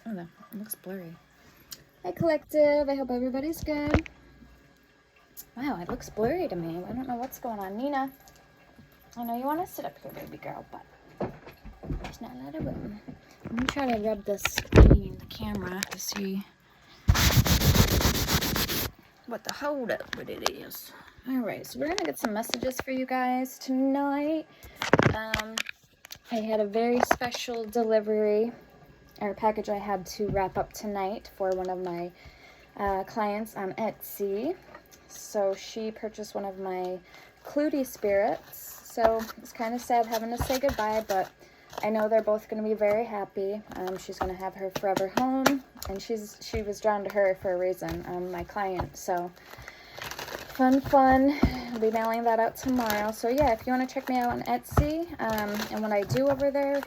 Oh, no, it looks blurry. Hi, Collective. I hope everybody's good. Wow, it looks blurry to me. I don't know what's going on. Nina, I know you want to sit up here, baby girl, but there's not a lot of room. I'm going to try to rub this in the camera to see what the hold up with it is. All right, so we're going to get some messages for you guys tonight. I had a very special delivery or package I had to wrap up tonight for one of my clients on Etsy. So she purchased one of my Clutie spirits. So it's kind of sad having to say goodbye, but I know they're both going to be very happy. She's going to have her forever home, and she was drawn to her for a reason, my client. So fun. I'll be mailing that out tomorrow. So yeah, if you want to check me out on Etsy and what I do over there,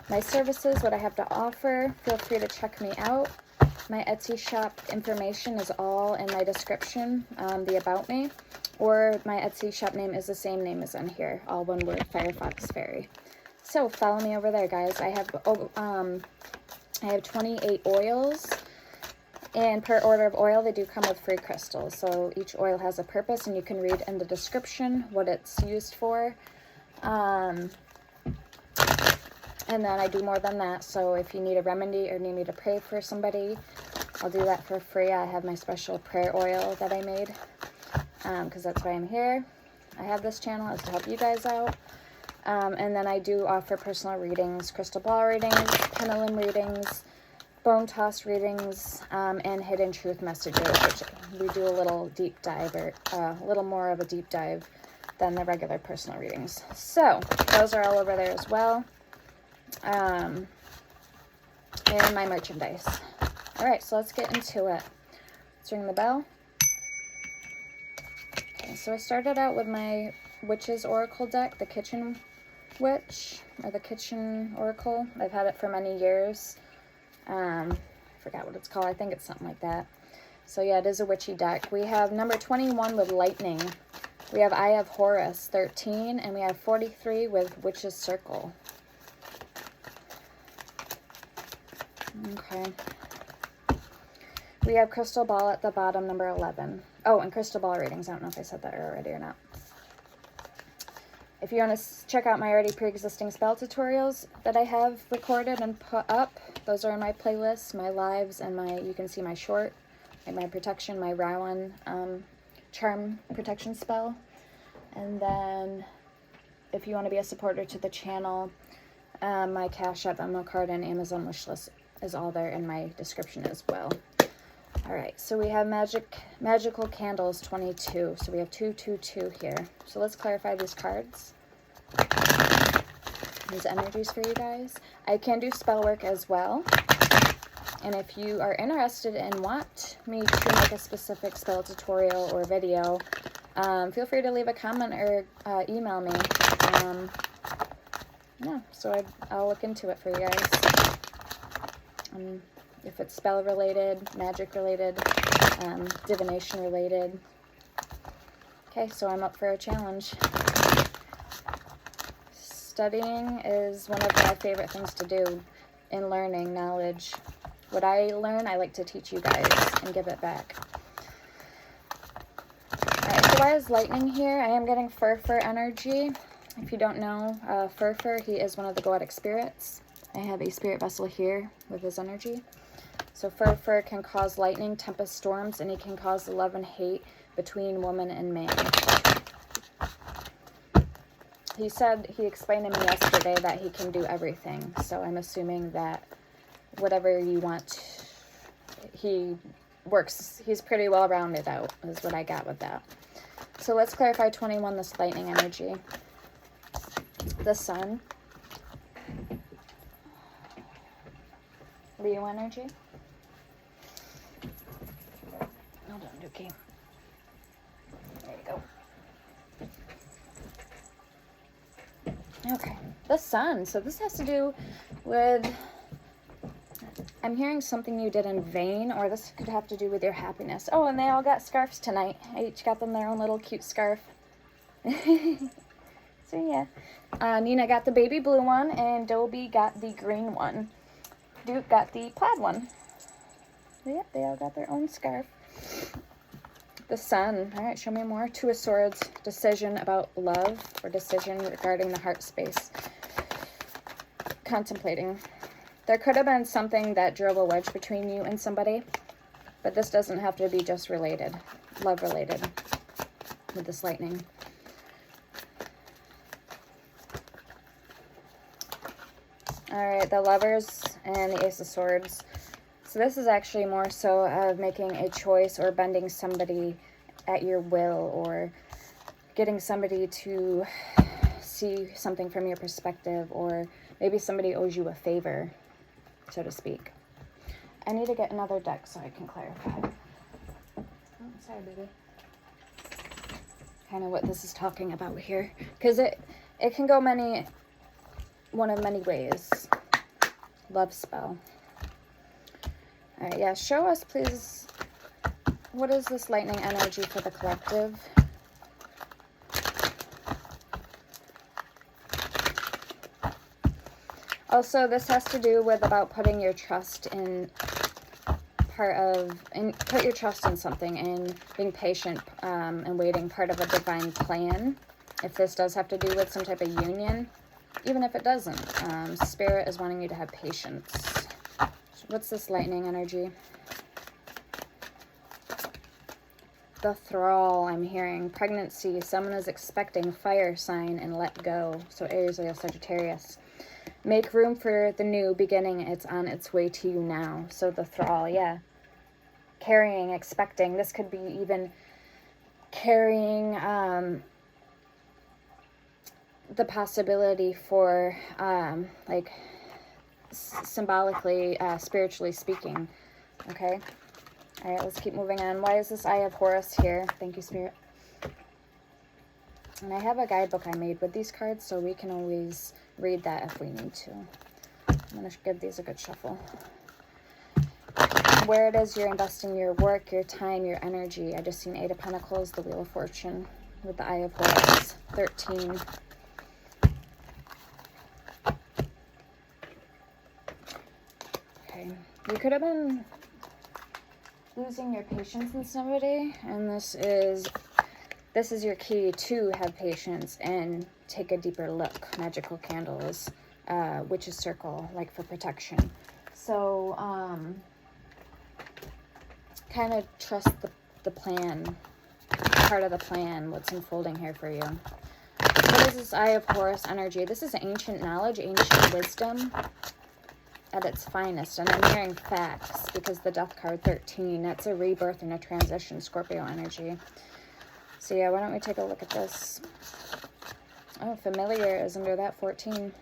my services, what I have to offer, feel free to check me out. My Etsy shop information is all in my description, the About Me, or my Etsy shop name is the same name as in here, all one word, Firefox Fairy. So follow me over there, guys. I have 28 oils, and per order of oil, they do come with free crystals. So each oil has a purpose, and you can read in the description what it's used for. And then I do more than that. So if you need a remedy or need me to pray for somebody, I'll do that for free. I have my special prayer oil that I made because that's why I'm here. I have this channel is to help you guys out. And then I do offer personal readings, crystal ball readings, pendulum readings, bone toss readings, and hidden truth messages, which we do a little deep dive, or a little more of a deep dive than the regular personal readings. So those are all over there as well. And my merchandise. All right, so let's get into it. Let's ring the bell. Okay, so I started out with my Witch's Oracle deck, the Kitchen Witch, or the Kitchen Oracle. I've had it for many years. I forgot what it's called. I think it's something like that. So yeah, it is a witchy deck. We have number 21 with Lightning. We have Eye of Horus, 13, and we have 43 with Witch's Circle. Okay. We have Crystal Ball at the bottom, number 11. Oh, and Crystal Ball readings. I don't know if I said that already or not. If you want to check out my already pre-existing spell tutorials that I have recorded and put up, those are in my playlist, my lives, and you can see my short, like my protection, my Rowan charm protection spell. And then if you want to be a supporter to the channel, my Cash App, Venmo card, and Amazon wishlist is all there in my description as well. All right, so we have Magical Candles 22. So we have 222 here. So let's clarify these cards. These energies for you guys. I can do spell work as well. And if you are interested and want me to make a specific spell tutorial or video, feel free to leave a comment or email me. Yeah, so I'll look into it for you guys. If it's spell related, magic related, divination related. Okay, so I'm up for a challenge. Studying is one of my favorite things to do in learning knowledge. What I learn, I like to teach you guys and give it back. Alright, so why is Lightning here? I am getting Furfur energy. If you don't know, Furfur, he is one of the Goetic spirits. I have a spirit vessel here with his energy. So Furfur can cause lightning, tempest storms, and he can cause love and hate between woman and man. He explained to me yesterday that he can do everything. So I'm assuming that whatever you want, he's pretty well rounded out, is what I got with that. So let's clarify 21, this lightning energy. The Sun. Leo energy. Hold on, okay. There you go. Okay, the Sun. So this has to do with, I'm hearing something you did in vain, or this could have to do with your happiness. Oh, and they all got scarves tonight. I each got them their own little cute scarf. So yeah. Nina got the baby blue one, and Dobie got the green one. Duke got the plaid one. Yep, they all got their own scarf. The Sun. All right, show me more. Two of Swords. Decision about love, or decision regarding the heart space. Contemplating. There could have been something that drove a wedge between you and somebody, but this doesn't have to be just related, love related, with this lightning. All right, the Lovers and the Ace of Swords. So this is actually more so of making a choice or bending somebody at your will, or getting somebody to see something from your perspective, or maybe somebody owes you a favor, so to speak. I need to get another deck so I can clarify. Oh, sorry, baby. Kind of what this is talking about here, because it can go one of many ways. Love spell. All right, yeah, show us, please, what is this lightning energy for the collective? Also, this has to do with about putting your trust in put your trust in something and being patient and waiting, part of a divine plan. If this does have to do with some type of union, even if it doesn't, Spirit is wanting you to have patience. What's this lightning energy? The Thrall, I'm hearing. Pregnancy, someone is expecting, fire sign, and let go. So Aries, Leo, Sagittarius. Make room for the new beginning. It's on its way to you now. So the Thrall, yeah. Carrying, expecting. This could be even carrying the possibility for, like, symbolically, spiritually speaking. Okay? All right, let's keep moving on. Why is this Eye of Horus here? Thank you, Spirit. And I have a guidebook I made with these cards, so we can always read that if we need to. I'm going to give these a good shuffle. Where it is you're investing your work, your time, your energy. I just seen 8 of Pentacles, the Wheel of Fortune, with the Eye of Horus. 13. Okay. You could have been losing your patience in somebody, and this is your key to have patience and take a deeper look. Magical candles, witch's circle, like for protection. So kind of trust the plan, part of the plan, what's unfolding here for you. What is this Eye of Horus energy? This is ancient knowledge, ancient wisdom at its finest, and I'm hearing facts because the Death card 13, that's a rebirth and a transition, Scorpio energy. So yeah, why don't we take a look at this? Oh, familiar is under that 14.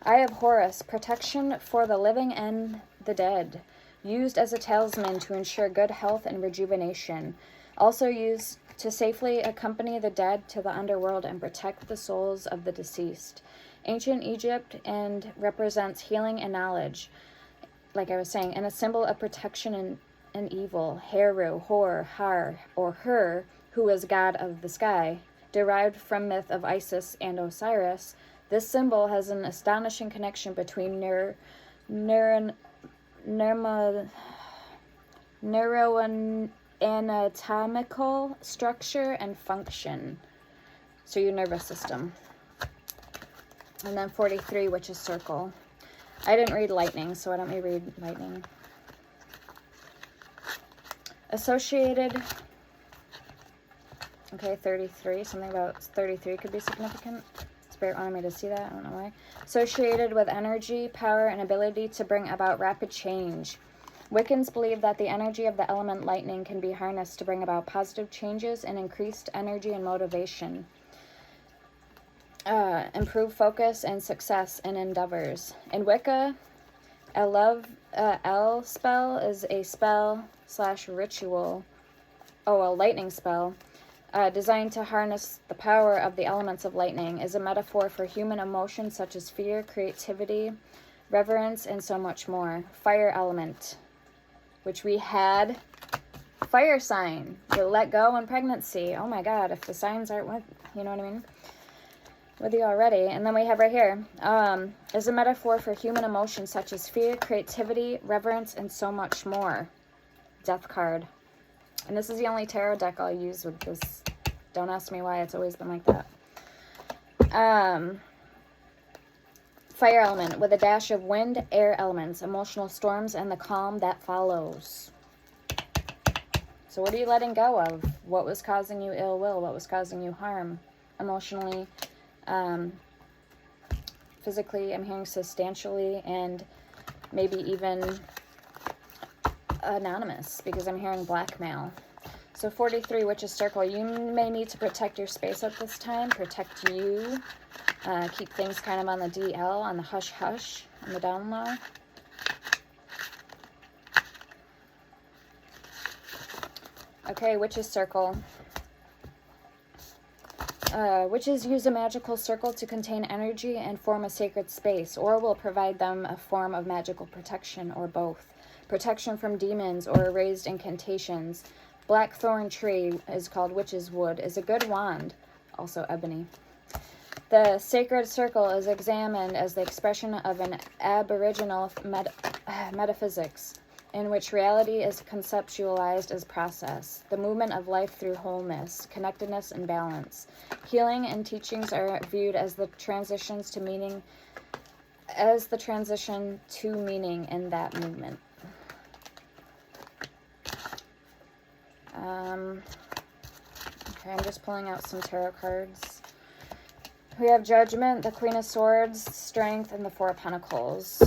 Eye of Horus, protection for the living and the dead, used as a talisman to ensure good health and rejuvenation. Also used to safely accompany the dead to the underworld and protect the souls of the deceased. Ancient Egypt, and represents healing and knowledge, like I was saying, and a symbol of protection and evil. Heru, Hor, Har, or Her, who is god of the sky, derived from myth of Isis and Osiris. This symbol has an astonishing connection between neuroanatomical structure and function. So your nervous system. And then 43, Witch's Circle. I didn't read lightning, so why don't we read lightning? Associated. Okay, 33. Something about 33 could be significant. Spirit wanted me to see that. I don't know why. Associated with energy, power, and ability to bring about rapid change. Wiccans believe that the energy of the element lightning can be harnessed to bring about positive changes and increased energy and motivation. Improve focus and success in endeavors. In Wicca, El spell is a spell / ritual. Oh, a lightning spell. Designed to harness the power of the elements of lightning, is a metaphor for human emotions such as fear, creativity, reverence, and so much more. Fire element, which we had. Fire sign. You let go in pregnancy. Oh my God, if the signs aren't with, you know what I mean? with you already. And then we have right here, is a metaphor for human emotions such as fear, creativity, reverence, and so much more. Death card. And this is the only tarot deck I'll use with this. Don't ask me why, it's always been like that. Fire element with a dash of wind, air elements, emotional storms, and the calm that follows. So what are you letting go of? What was causing you ill will? What was causing you harm? Emotionally, physically, I'm hearing substantially, and maybe even anonymous, because I'm hearing blackmail. So 43, Witch's Circle. You may need to protect your space at this time. Protect you. Keep things kind of on the DL, on the hush-hush, on the down low. Okay, Witch's Circle. Witches use a magical circle to contain energy and form a sacred space, or will provide them a form of magical protection, or both. Protection from demons or erased incantations. Blackthorn tree is called Witch's Wood, is a good wand, also ebony. The sacred circle is examined as the expression of an aboriginal metaphysics, in which reality is conceptualized as process, the movement of life through wholeness, connectedness, and balance. Healing and teachings are viewed as the transitions to meaning, as the transition to meaning in that movement. Okay, I'm just pulling out some tarot cards. We have Judgment, the Queen of Swords, Strength, and the Four of Pentacles.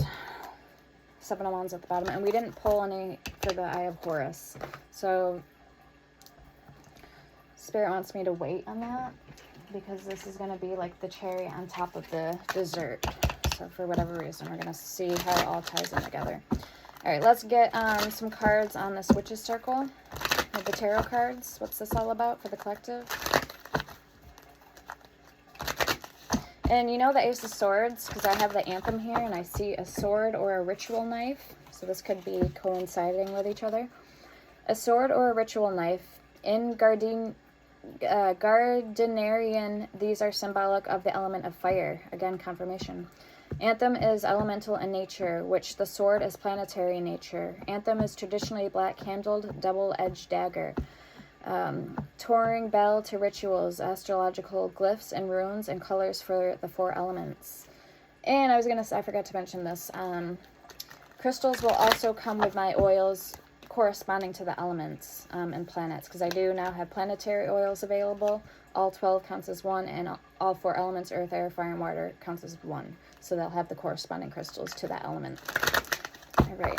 Seven of Wands at the bottom, and we didn't pull any for the Eye of Horus. So Spirit wants me to wait on that, because this is going to be like the cherry on top of the dessert. So for whatever reason, we're going to see how it all ties in together. All right, let's get some cards on this Witch's Circle with the tarot cards. What's this all about for the collective? And you know the Ace of Swords, because I have the anthem here, and I see a sword or a ritual knife. So this could be coinciding with each other. A sword or a ritual knife. In Gardnerian, these are symbolic of the element of fire. Again, confirmation. Anthem is elemental in nature, which the sword is planetary in nature. Anthem is traditionally a black-handled, double-edged dagger. Touring bell to rituals, astrological glyphs and runes, and colors for the four elements. And I forgot to mention this. Crystals will also come with my oils corresponding to the elements and planets, because I do now have planetary oils available. All 12 counts as one, and all four elements, earth, air, fire, and water, counts as one. So they'll have the corresponding crystals to that element. All right.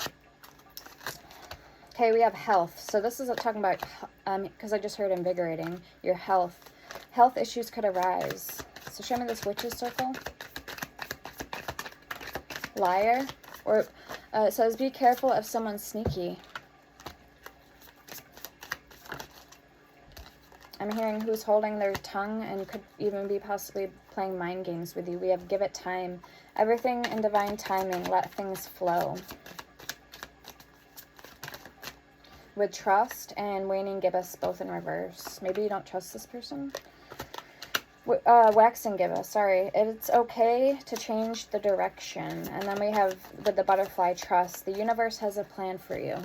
Okay, we have health. So this is talking about, because I just heard invigorating, your health. Health issues could arise. So show me this Witch's Circle. Liar. Or it says, be careful of someone sneaky. I'm hearing who's holding their tongue and could even be possibly playing mind games with you. We have give it time. Everything in divine timing. Let things flow. With trust and waning gibbous both in reverse. Maybe you don't trust this person. Wax and gibbous, sorry. It's okay to change the direction. And then we have with the butterfly, trust. The universe has a plan for you.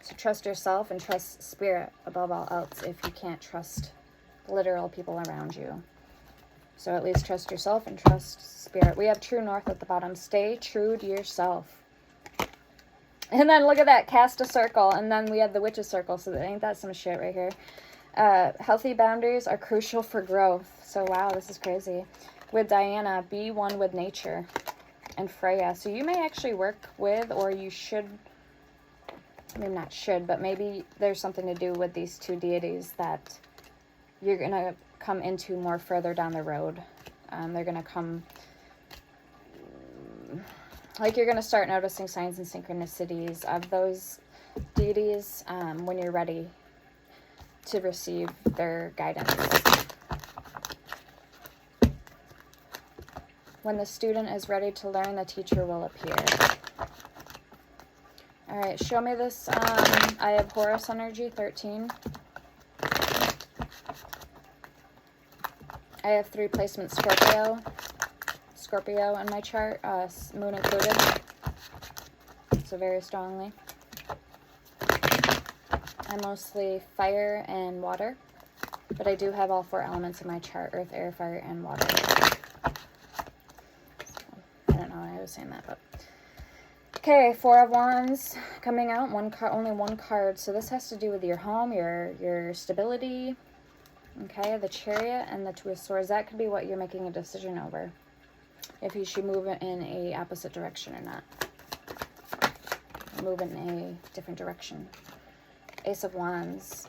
So trust yourself and trust spirit above all else if you can't trust literal people around you. So at least trust yourself and trust spirit. We have true north at the bottom. Stay true to yourself. And then look at that, cast a circle. And then we have the Witch's Circle. So ain't that some shit right here? Healthy boundaries are crucial for growth. So wow, this is crazy. With Diana, be one with nature. And Freya. So you may actually work with, or you should, maybe not should, but maybe there's something to do with these two deities that you're going to come into more further down the road. They're going to come, like you're going to start noticing signs and synchronicities of those deities when you're ready to receive their guidance. When the student is ready to learn, the teacher will appear. All right, show me this Eye of Horus energy, 13. I have 3 placements Scorpio in my chart, moon included, so very strongly. I'm mostly fire and water, but I do have all 4 elements in my chart: earth, air, fire, and water. I don't know why I was saying that, but okay, 4 of Wands coming out, only one card. So this has to do with your home, your stability. Okay, the Chariot and the Two of Swords. That could be what you're making a decision over, if you should move in a opposite direction or not. Move in a different direction. Ace of Wands.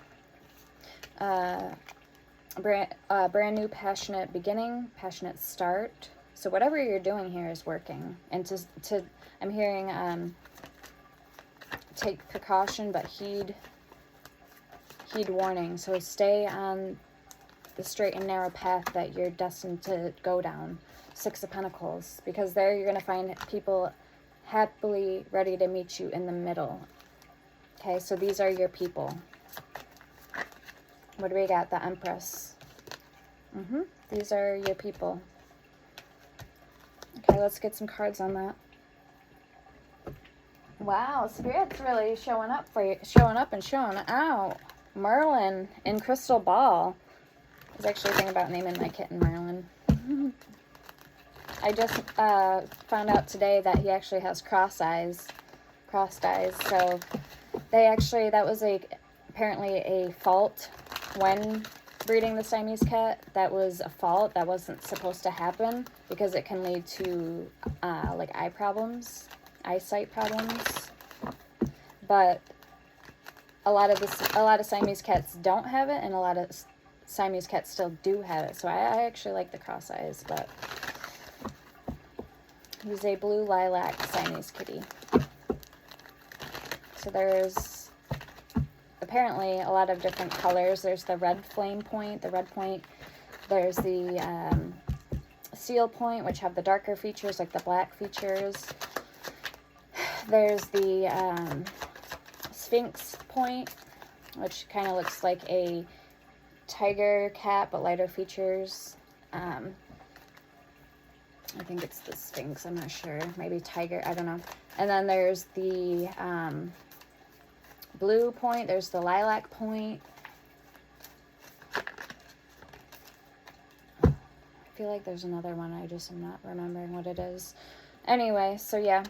Brand new passionate beginning, passionate start. So whatever you're doing here is working. And I'm hearing take precaution, but heed warning. So stay on the straight and narrow path that you're destined to go down. 6 of Pentacles, because there you're going to find people happily ready to meet you in the middle. Okay, so these are your people. What do we got? The Empress. These are your people. Okay, let's get some cards on that. Wow, Spirit's really showing up for you, showing up and showing out. Merlin in Crystal Ball. I was actually thinking about naming my kitten Merlin. I just found out today that he actually has crossed eyes. So that was apparently a fault when breeding the Siamese cat. That was a fault. That wasn't supposed to happen, because it can lead to like eyesight problems. But a lot of Siamese cats don't have it, and a lot of Siamese cats still do have it. So I actually like the cross eyes, but he's a blue lilac Siamese kitty. So there's apparently a lot of different colors. There's the red flame point, the red point. There's the seal point, which have the darker features, like the black features. There's the Sphinx point, which kind of looks like a tiger cat, but lighter features. I think it's the Sphinx, I'm not sure. Maybe tiger, I don't know. And then there's the blue point. There's the lilac point. I feel like there's another one. I just am not remembering what it is. Anyway, so yeah.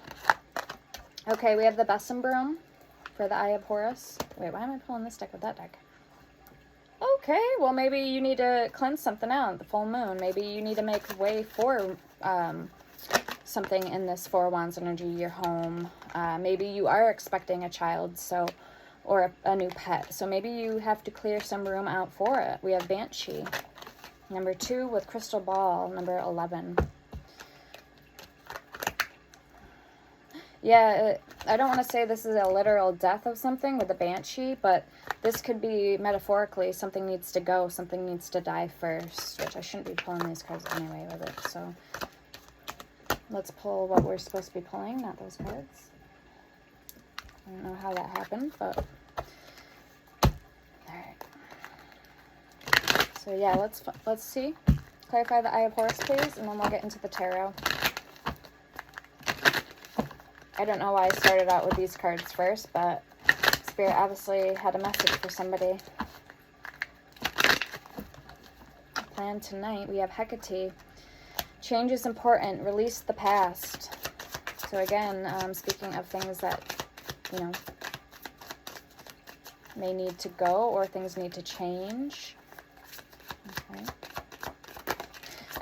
Okay, we have the Besom Broom for the Eye of Horus. Wait, why am I pulling this deck with that deck? Okay, well, maybe you need to cleanse something out, the full moon. Maybe you need to make way for something in this 4 of Wands energy, your home. Maybe you are expecting a child, or a new pet. So maybe you have to clear some room out for it. We have Banshee. Number 2 with Crystal Ball, number 11. Yeah, I don't want to say this is a literal death of something with the Banshee, but this could be metaphorically something needs to go, something needs to die first, which I shouldn't be pulling these cards anyway with it. So let's pull what we're supposed to be pulling, not those cards. I don't know how that happened, but alright. So yeah, let's see. Clarify the Eye of Horus, please, and then we'll get into the tarot. I don't know why I started out with these cards first, but Spirit obviously had a message for somebody. Plan tonight, we have Hecate. Change is important. Release the past. So again, speaking of things that, may need to go or things need to change. Okay.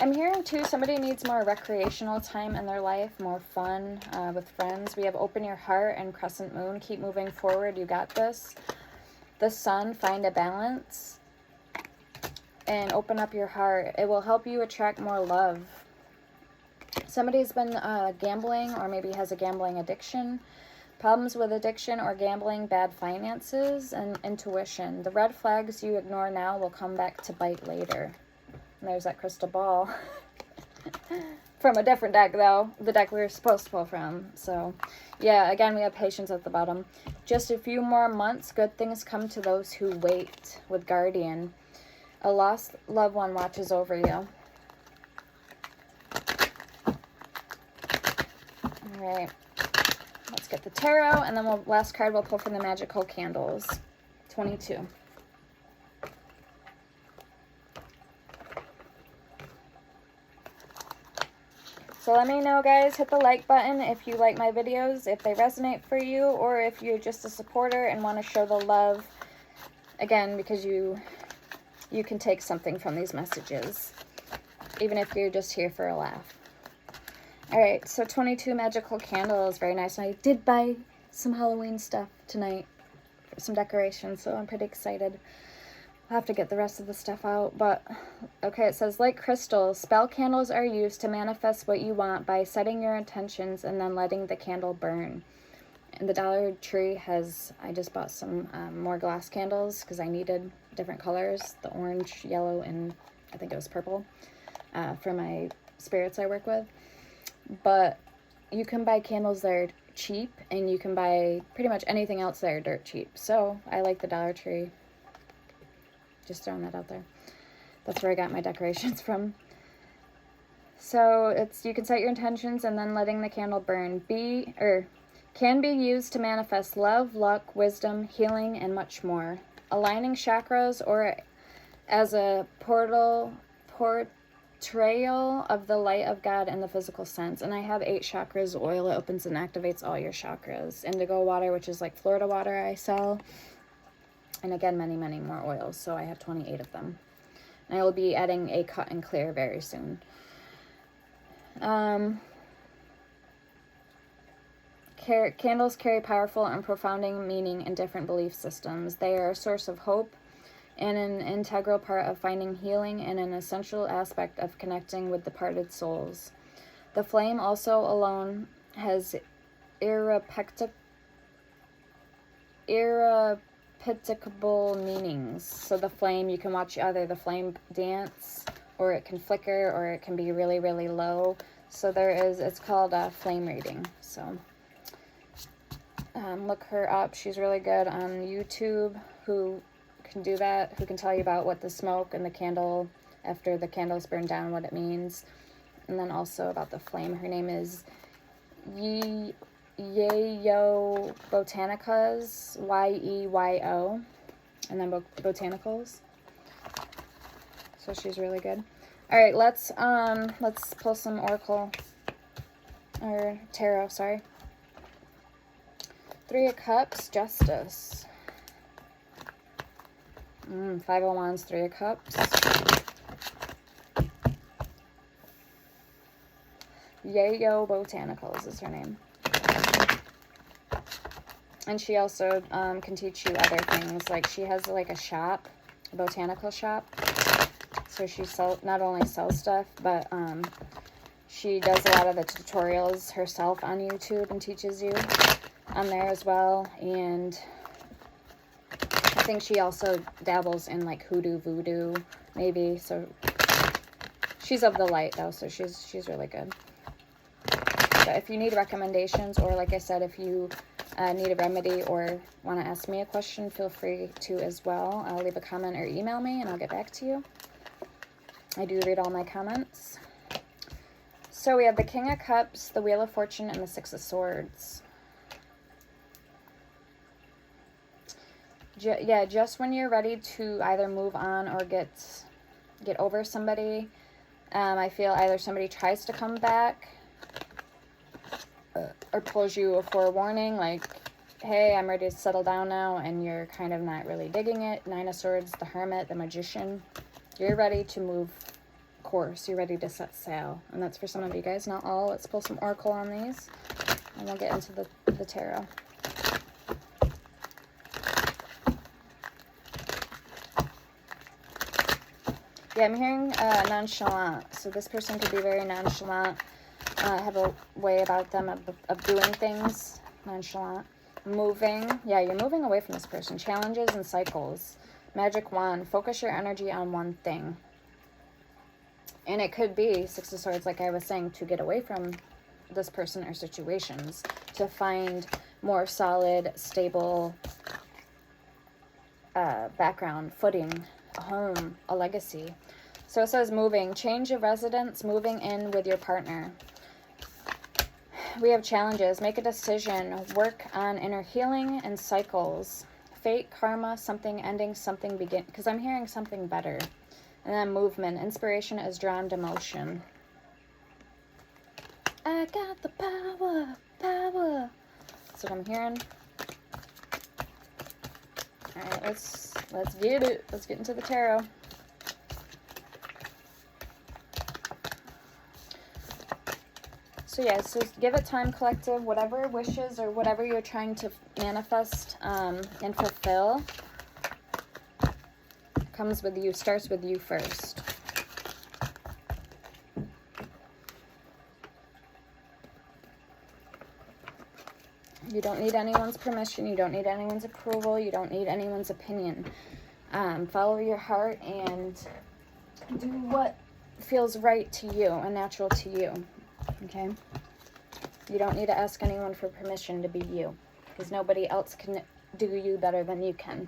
I'm hearing, too, somebody needs more recreational time in their life, more fun with friends. We have Open Your Heart and Crescent Moon. Keep moving forward. You got this. The Sun, find a balance. And open up your heart. It will help you attract more love. Somebody's been gambling, or maybe has a gambling addiction. Problems with addiction or gambling, bad finances, and intuition. The red flags you ignore now will come back to bite later. And there's that crystal ball. From a different deck, though. The deck we were supposed to pull from. So, yeah, again, we have patience at the bottom. Just a few more months. Good things come to those who wait with Guardian. A lost loved one watches over you. All right. Let's get the tarot, and then last card we'll pull from the magical candles. 22. So let me know, guys. Hit the like button if you like my videos, if they resonate for you, or if you're just a supporter and want to show the love. Again, because you can take something from these messages, even if you're just here for a laugh. All right, so 22 magical candles. Very nice. I did buy some Halloween stuff tonight, some decorations, so I'm pretty excited. I'll have to get the rest of the stuff out, but okay, it says, like crystals, spell candles are used to manifest what you want by setting your intentions and then letting the candle burn. And the Dollar Tree has, I just bought some more glass candles because I needed different colors, the orange, yellow, and I think it was purple, for my spirits I work with. But you can buy candles that are cheap, and you can buy pretty much anything else that are dirt cheap. So I like the Dollar Tree. Just throwing that out there. That's where I got my decorations from. So it's, you can set your intentions and then letting the candle burn. Can be used to manifest love, luck, wisdom, healing, and much more. Aligning chakras or as a portrayal of the light of God in the physical sense. And I have 8 chakras oil. It opens and activates all your chakras. Indigo water, which is like Florida water, I sell. And again, many, many more oils. So I have 28 of them. And I will be adding a cut and clear very soon. Candles carry powerful and profounding meaning in different belief systems. They are a source of hope and an integral part of finding healing and an essential aspect of connecting with departed souls. The flame also alone has irreplicable meanings. So the flame, you can watch either the flame dance, or it can flicker, or it can be really, really low. So it's called a flame reading. So look her up. She's really good on YouTube, who can do that, who can tell you about what the smoke and the candle, after the candles burn down, what it means. And then also about the flame. Her name is Yeyo Botanicas, Yeyo, and then Botanicals. So she's really good. All right, let's pull some oracle or tarot. Sorry. 3 of Cups, Justice. 5 of Wands, 3 of Cups. Yeyo Botanicals is her name. And she also can teach you other things. Like, she has like a shop, a botanical shop. So she not only sells stuff, but she does a lot of the tutorials herself on YouTube and teaches you on there as well. And I think she also dabbles in like hoodoo, voodoo, maybe. So she's of the light though, so she's really good. But if you need recommendations, or like I said, if you need a remedy or want to ask me a question, feel free to as well. I'll leave a comment or email me and I'll get back to you. I do read all my comments. So we have the King of Cups, the Wheel of Fortune, and the 6 of Swords. Yeah, just when you're ready to either move on or get over somebody, I feel either somebody tries to come back or pulls you a forewarning, like, hey, I'm ready to settle down now, and you're kind of not really digging it. 9 of Swords, the Hermit, the Magician. You're ready to move course. You're ready to set sail. And that's for some of you guys, not all. Let's pull some oracle on these, and we'll get into the tarot. Yeah, I'm hearing nonchalant. So this person could be very nonchalant. Have a way about them of doing things. Nonchalant. Moving. Yeah, you're moving away from this person. Challenges and cycles. Magic Wand. Focus your energy on one thing. And it could be 6 of Swords, like I was saying, to get away from this person or situations. To find more solid, stable background, footing a home, a legacy. So it says moving, change of residence, moving in with your partner. We have challenges, make a decision, work on inner healing and cycles. Fate, karma, something ending, something begin, because I'm hearing something better. And then movement, inspiration is drawn to motion. I got the power, power. That's what I'm hearing. All right, let's get it. Let's get into the tarot. So yeah, so give it time, collective, whatever wishes or whatever you're trying to manifest and fulfill comes with you, starts with you first. You don't need anyone's permission. You don't need anyone's approval. You don't need anyone's opinion. Follow your heart and do what feels right to you and natural to you. Okay? You don't need to ask anyone for permission to be you, because nobody else can do you better than you can.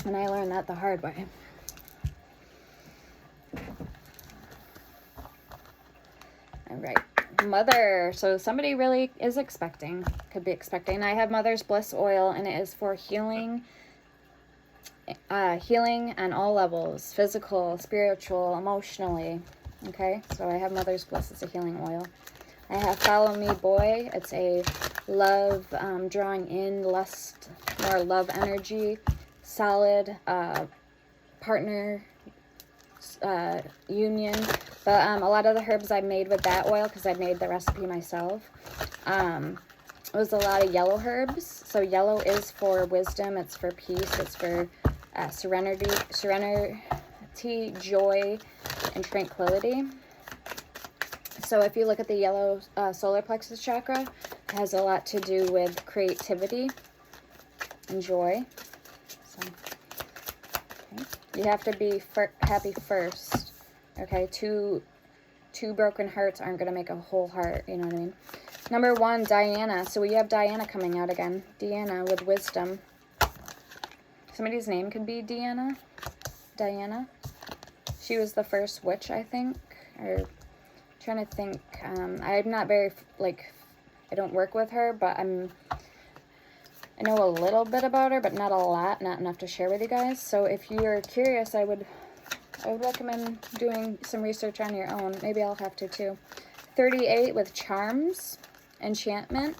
And I learned that the hard way. All right. Mother. So somebody really is expecting, could be expecting. I have Mother's Bliss oil, and it is for healing. Healing on all levels, physical, spiritual, emotionally. Okay, so I have Mother's Bliss. It's a healing oil. I have Follow Me Boy. It's a love, drawing in lust, more love energy, solid partner union. But a lot of the herbs I made with that oil, because I made the recipe myself, it was a lot of yellow herbs. So yellow is for wisdom. It's for peace. It's for serenity, joy, and tranquility. So if you look at the yellow solar plexus chakra, it has a lot to do with creativity and joy. So, okay. You have to be happy first. Okay, two broken hearts aren't going to make a whole heart, you know what I mean? Number 1, Diana. So we have Diana coming out again. Diana with wisdom. Somebody's name could be Diana. She was the first witch, I think. Or trying to think. I'm not very, I don't work with her, but I know a little bit about her, but not a lot, not enough to share with you guys. So if you're curious, I would recommend doing some research on your own. Maybe I'll have to too. 38 with charms, enchantment.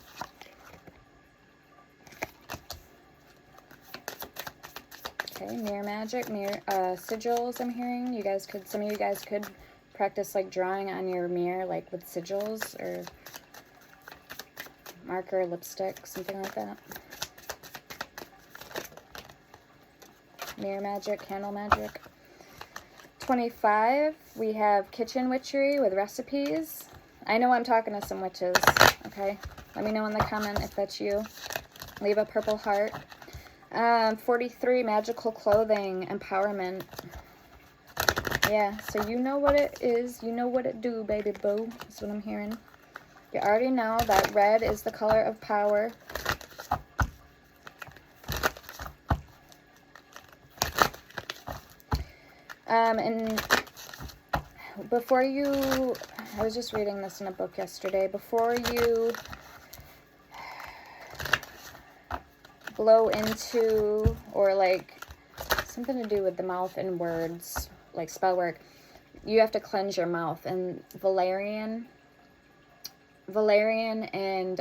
Okay, mirror magic, sigils I'm hearing. Some of you guys could practice drawing on your mirror, with sigils or marker, lipstick, something like that. Mirror magic, candle magic. 25, we have kitchen witchery with recipes. I know I'm talking to some witches, okay? Let me know in the comment if that's you. Leave a purple heart. 43, magical clothing, empowerment. Yeah, so you know what it is. You know what it do, baby boo. That's what I'm hearing. You already know that red is the color of power. And before you, I was just reading this in a book yesterday, before you blow into, or something to do with the mouth and words, spell work, you have to cleanse your mouth. And valerian and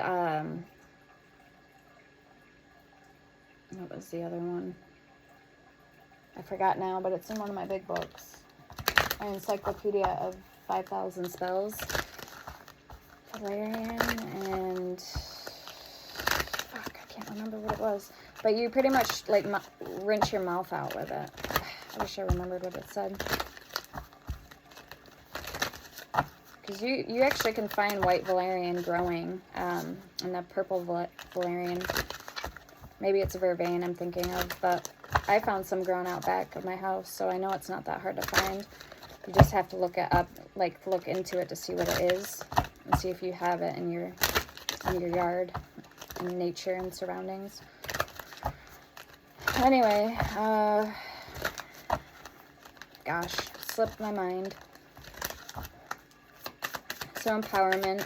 what was the other one? I forgot now, but it's in one of my big books. An encyclopedia of 5,000 spells. Valerian and fuck, I can't remember what it was. But you pretty much rinse your mouth out with it. I wish I remembered what it said. Because you actually can find white valerian growing, and the purple valerian. Maybe it's vervain I'm thinking of, but I found some grown out back of my house, so I know it's not that hard to find. You just have to look it up, look into it to see what it is, and see if you have it in your yard, in nature and surroundings. Anyway, gosh, slipped my mind. So empowerment,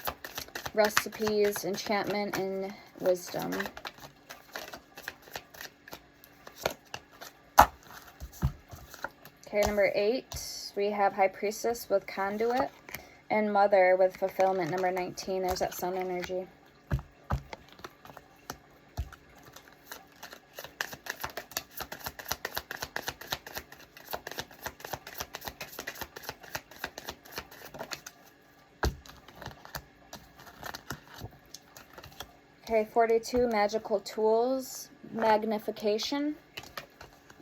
recipes, enchantment, and wisdom. Okay, number 8, we have High Priestess with Conduit, and Mother with Fulfillment, number 19. There's that sun energy. Okay, 42, Magical Tools, Magnification.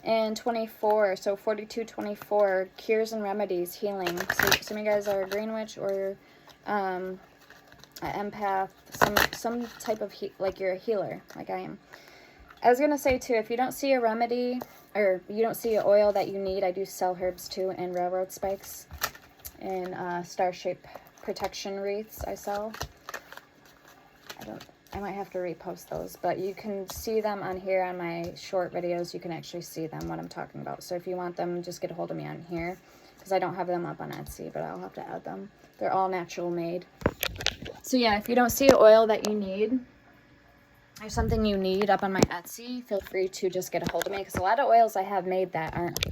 And 24, so 42, 24, Cures and Remedies, Healing. So some of you guys are a Green Witch or an empath, some type of, like you're a healer, like I am. I was going to say, too, if you don't see a remedy, or you don't see an oil that you need, I do sell herbs, too, and railroad spikes, and star-shaped protection wreaths I sell. I might have to repost those, but you can see them on here on my short videos. You can actually see them, what I'm talking about. So if you want them, just get a hold of me on here, because I don't have them up on Etsy, but I'll have to add them. They're all natural made. So yeah, if you don't see an oil that you need, or something you need up on my Etsy, feel free to just get a hold of me, because a lot of oils I have made that aren't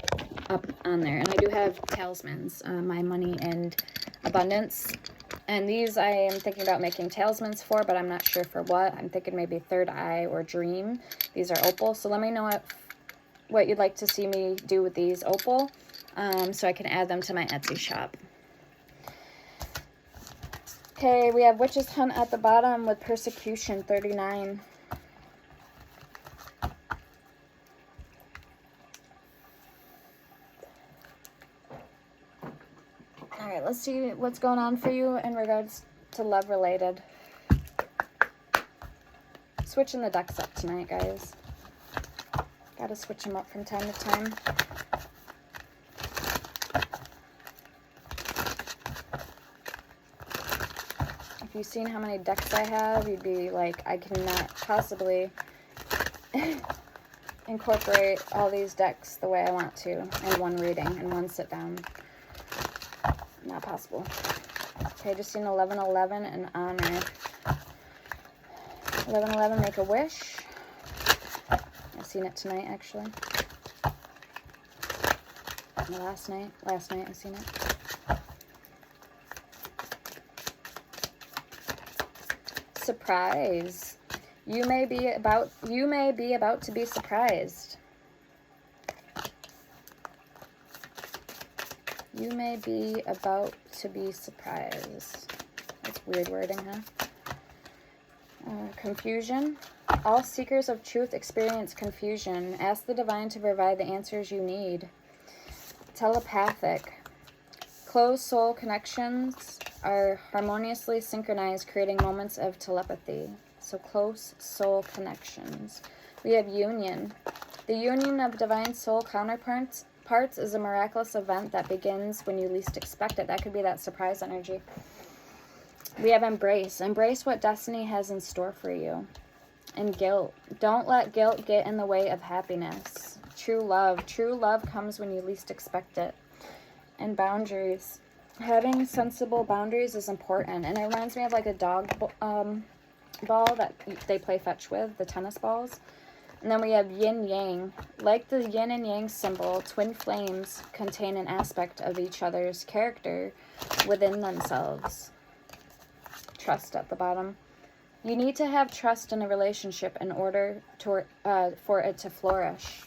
up on there. And I do have talismans, my money and abundance. And these I am thinking about making talismans for, but I'm not sure for what. I'm thinking maybe Third Eye or Dream. These are opal. So let me know what you'd like to see me do with these opal, so I can add them to my Etsy shop. Okay, we have Witch's Hunt at the bottom with Persecution, 39. Alright, let's see what's going on for you in regards to love related. Switching the decks up tonight, guys. Gotta switch them up from time to time. If you've seen how many decks I have, you'd be like, I cannot possibly incorporate all these decks the way I want to in one reading, in one sit down. Not possible. Okay, just seen 1111 and Honor. 1111, Make a Wish. I've seen it tonight, actually. No, last night I've seen it. Surprise. You may be about to be surprised. You may be about to be surprised. That's weird wording, huh? Confusion. All seekers of truth experience confusion. Ask the divine to provide the answers you need. Telepathic. Close soul connections are harmoniously synchronized, creating moments of telepathy. So close soul connections. We have union. The union of divine soul counterparts is a miraculous event that begins when you least expect it. That could be that surprise energy. We have embrace. Embrace what destiny has in store for you. And guilt. Don't let guilt get in the way of happiness. True love. True love comes when you least expect it. And boundaries. Having sensible boundaries is important. And it reminds me of like a dog ball that they play fetch with, the tennis balls. And then we have yin yang. Like the yin and yang symbol, twin flames contain an aspect of each other's character within themselves. Trust at the bottom. You need to have trust in a relationship in order for it to flourish.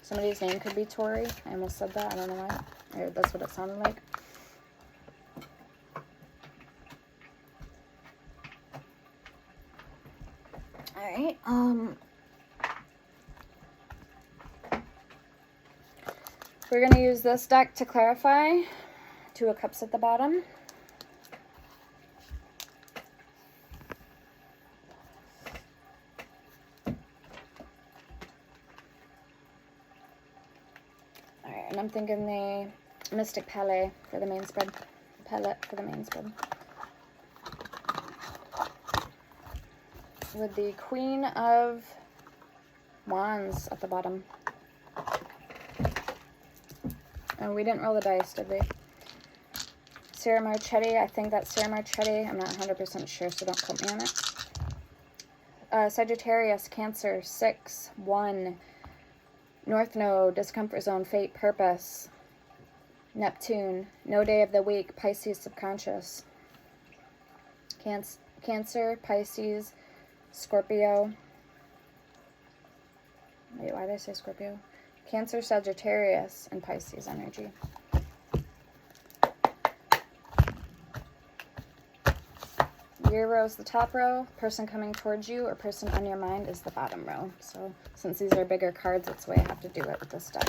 Somebody's name could be Tori. I almost said that. I don't know why. Or that's what it sounded like. Alright. We're going to use this deck to clarify. Two of Cups at the bottom. Alright, and I'm thinking the Mystic Palette for the main spread. With the Queen of Wands at the bottom. And we didn't roll the dice, did we? Sierra Marchetti, I think that's Sierra Marchetti. I'm not 100% sure, so don't quote me on it. Sagittarius, Cancer, 6, 1. North Node, discomfort zone, fate, purpose. Neptune, no day of the week, Pisces, subconscious. Cancer, Pisces, Scorpio. Wait, why did I say Scorpio? Cancer, Sagittarius, and Pisces energy. Your row is the top row. Person coming towards you or person on your mind is the bottom row. So since these are bigger cards, that's the way I have to do it with this deck.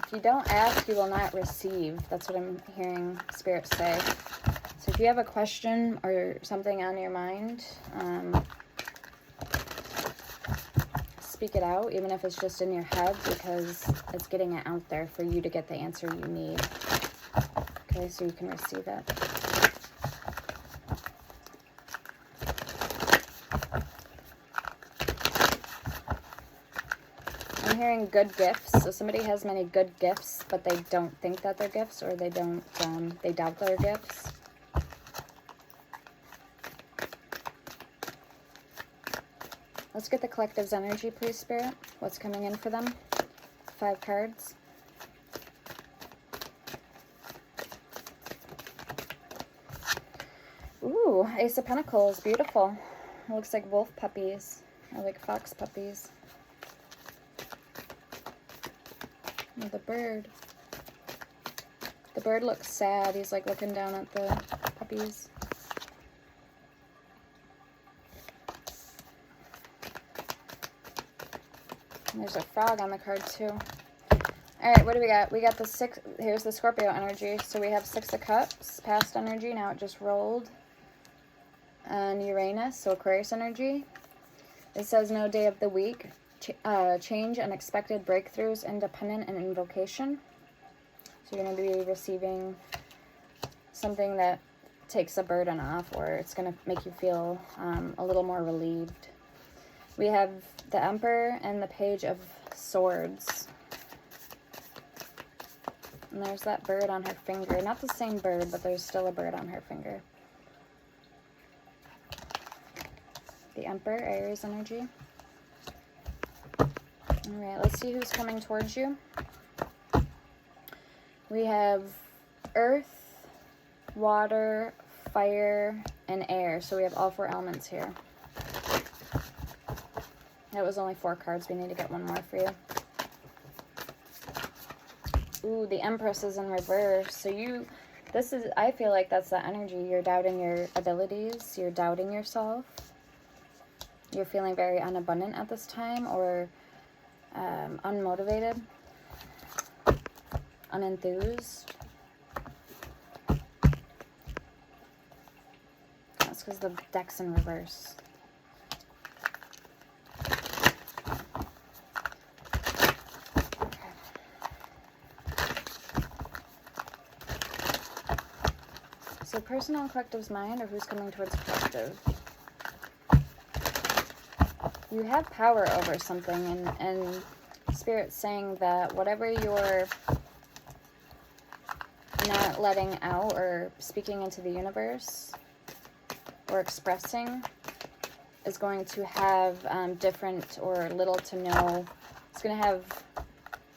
If you don't ask, you will not receive. That's what I'm hearing Spirit say. So if you have a question or something on your mind, speak it out, even if it's just in your head, because it's getting it out there for you to get the answer you need. Okay, so you can receive it. I'm hearing good gifts. So somebody has many good gifts, but they don't think that they're gifts, or they don't, they doubt their gifts. Let's get the collective's energy, please, Spirit. What's coming in for them? 5 cards. Ooh, Ace of Pentacles. Beautiful. It looks like wolf puppies. Or like fox puppies. Oh, the bird. The bird looks sad. He's like looking down at the puppies. And there's a frog on the card too. Alright, what do we got? We got the 6, here's the Scorpio energy. So we have 6 of Cups, past energy. Now it just rolled. And Uranus, so Aquarius energy. It says no day of the week. Change, unexpected breakthroughs, independent, and invocation. So you're going to be receiving something that takes a burden off, or it's going to make you feel a little more relieved. We have the Emperor and the Page of Swords. And there's that bird on her finger. Not the same bird, but there's still a bird on her finger. The Emperor, Aries energy. Alright, let's see who's coming towards you. We have Earth, Water, Fire, and Air. So we have all 4 elements here. That was only 4 cards. We need to get one more for you. Ooh, the Empress is in reverse. So I feel like that's the energy. You're doubting your abilities. You're doubting yourself. You're feeling very unabundant at this time, or unmotivated, unenthused. That's because the deck's in reverse. So personal and collective's mind, or who's coming towards collective? You have power over something, and Spirit's saying that whatever you're not letting out or speaking into the universe or expressing is going to have different or little to no, it's going to have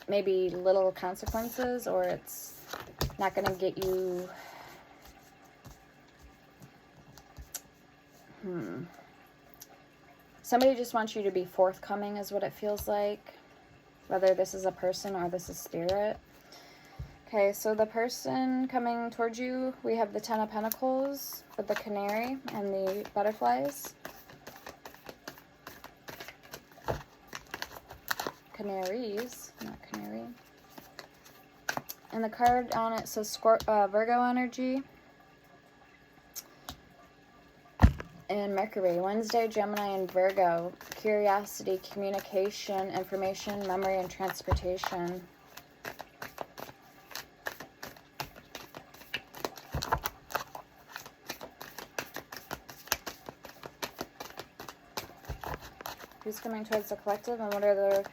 maybe little consequences, or it's not going to get you somebody just wants you to be forthcoming is what it feels like, whether this is a person or this is Spirit. Okay, so the person coming towards you, we have the 10 of Pentacles with the canary and the butterflies. Canaries, not canary. And the card on it says Virgo energy. and Mercury. Wednesday, Gemini and Virgo. Curiosity, communication, information, memory, and transportation. Who's coming towards the collective, and what are their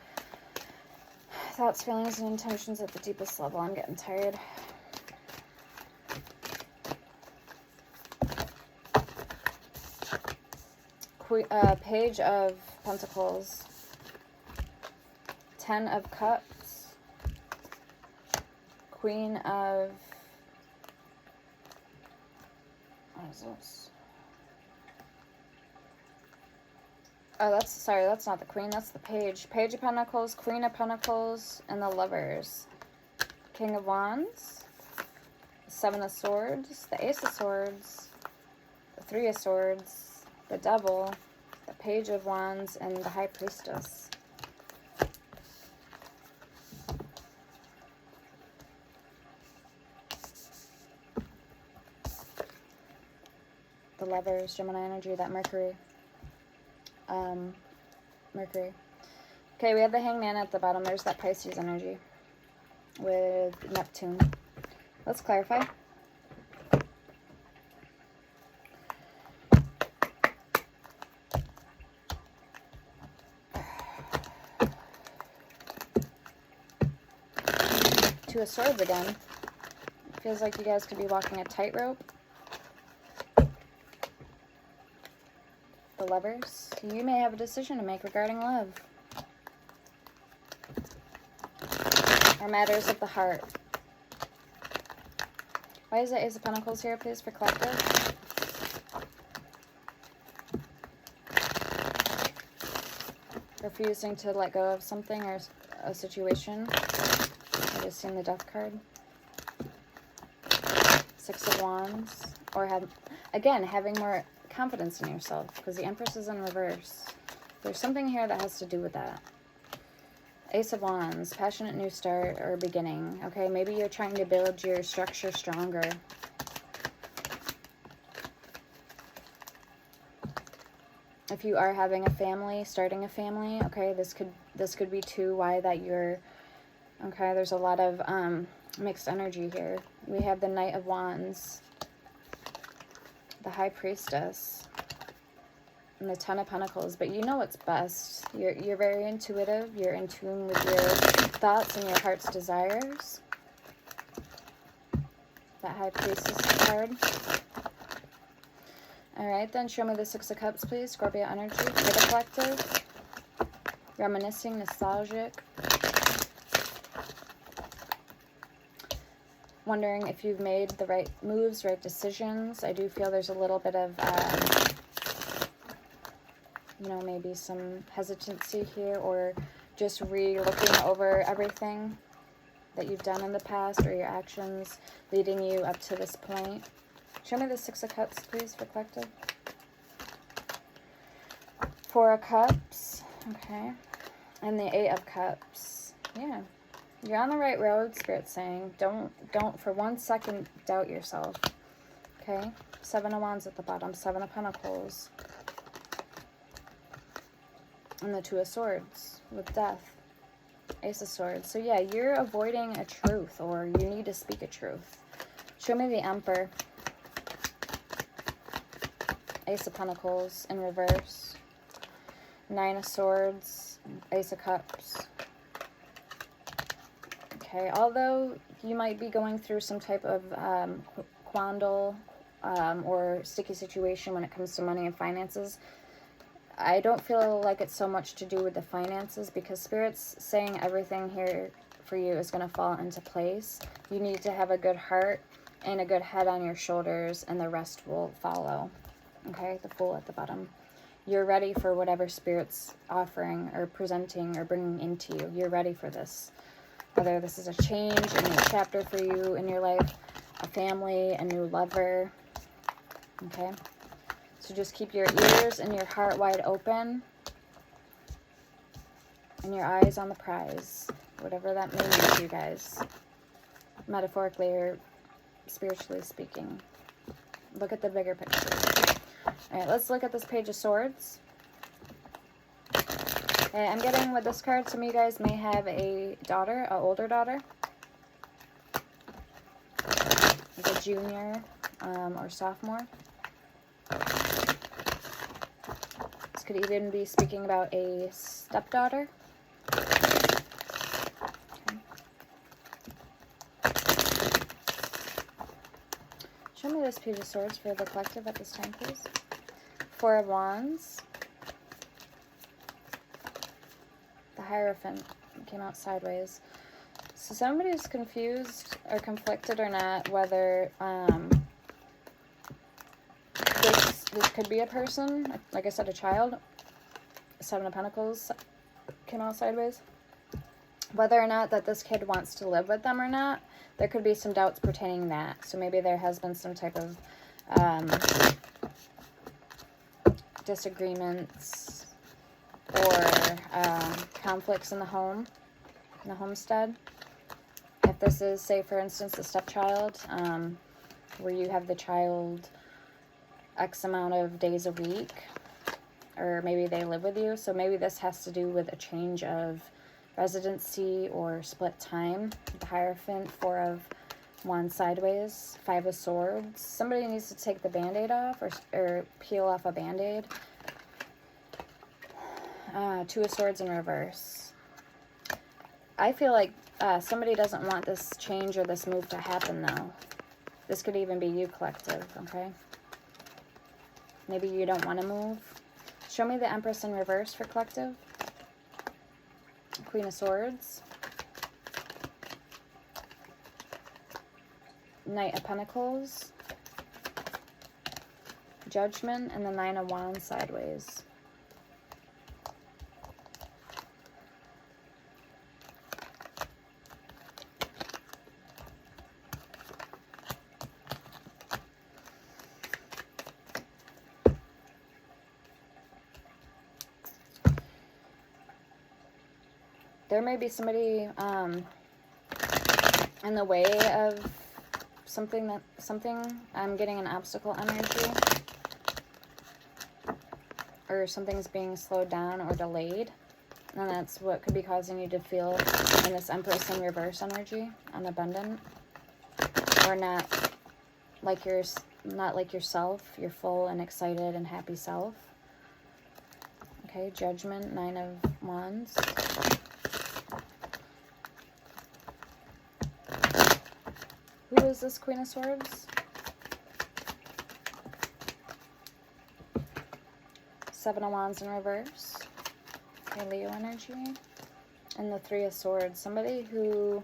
thoughts, feelings, and intentions at the deepest level? I'm getting tired. Page of Pentacles, 10 of Cups, Queen of, what is this? Oh, that's not the Queen, that's the Page. Page of Pentacles, Queen of Pentacles, and the Lovers. King of Wands, 7 of Swords, the Ace of Swords, the 3 of Swords, the Devil, the Page of Wands, and the High Priestess. The Lovers, Gemini energy, that Mercury. Mercury. Okay, we have the Hangman at the bottom. There's that Pisces energy with Neptune. Let's clarify. Two of Swords again. Feels like you guys could be walking a tightrope. The Lovers. You may have a decision to make regarding love. Or matters of the heart. Why is the Ace of Pentacles here, please, for collective? Refusing to let go of something or a situation. I just seen the Death card. 6 of Wands. Or having more confidence in yourself, because the Empress is in reverse. There's something here that has to do with that. Ace of Wands, passionate new start or beginning. Okay, maybe you're trying to build your structure stronger. If you are having a family, starting a family, okay, this could be too why that you're, okay, there's a lot of mixed energy here. We have the Knight of Wands, the High Priestess, and the Ten of Pentacles. But you know what's best. You're very intuitive. You're in tune with your thoughts and your heart's desires. That High Priestess card. Alright, then show me the Six of Cups, please. Scorpio energy for the collective. Reminiscing, nostalgic. Wondering if you've made the right moves, right decisions. I do feel there's a little bit of, you know, maybe some hesitancy here, or just re-looking over everything that you've done in the past, or your actions leading you up to this point. Show me the Six of Cups, please, for collective. 4 of Cups, okay, and the 8 of Cups. Yeah. You're on the right road, Spirit's saying. Don't for 1 second doubt yourself. Okay? 7 of Wands at the bottom. 7 of Pentacles. And the 2 of Swords with Death. Ace of Swords. So yeah, you're avoiding a truth, or you need to speak a truth. Show me the Emperor. Ace of Pentacles in reverse. 9 of Swords. Ace of Cups. Okay, although you might be going through some type of quandle or sticky situation when it comes to money and finances, I don't feel like it's so much to do with the finances, because Spirit's saying everything here for you is going to fall into place. You need to have a good heart and a good head on your shoulders, and the rest will follow. Okay, the Fool at the bottom. You're ready for whatever Spirit's offering or presenting or bringing into you. You're ready for this. Whether this is a change, a new chapter for you in your life, a family, a new lover. Okay? So just keep your ears and your heart wide open. And your eyes on the prize. Whatever that means to you guys. Metaphorically or spiritually speaking. Look at the bigger picture. All right, let's look at this Page of Swords. Okay, I'm getting with this card, some of you guys may have a daughter, an older daughter. Like a junior or sophomore. This could even be speaking about a stepdaughter. Okay. Show me this Page of Swords for the collective at this time, please. Four of Wands. The Hierophant came out sideways. So somebody's confused or conflicted or not whether this could be a person, like I said, a child. Seven of Pentacles came out sideways. Whether or not that this kid wants to live with them or not, there could be some doubts pertaining to that. So maybe there has been some type of disagreements or conflicts in the home, in the homestead. If this is, say, for instance, a stepchild, where you have the child X amount of days a week, or maybe they live with you. So maybe this has to do with a change of residency or split time. The Hierophant, Four of Wands sideways, Five of Swords. Somebody needs to take the Band-Aid off or peel off a Band-Aid. Two of Swords in reverse. I feel like somebody doesn't want this change or this move to happen, though. This could even be you, collective, okay? Maybe you don't want to move. Show me the Empress in reverse for collective. Queen of Swords. Knight of Pentacles. Judgment, and the Nine of Wands sideways. There may be somebody in the way of something. I'm getting an obstacle energy, or something's being slowed down or delayed, and that's what could be causing you to feel in this Empress in reverse energy, unabundant, or not like yourself, your full and excited and happy self. Okay, Judgment, Nine of Wands. Who is this Queen of Swords? Seven of Wands in reverse. Okay, Leo energy. And the Three of Swords. Somebody who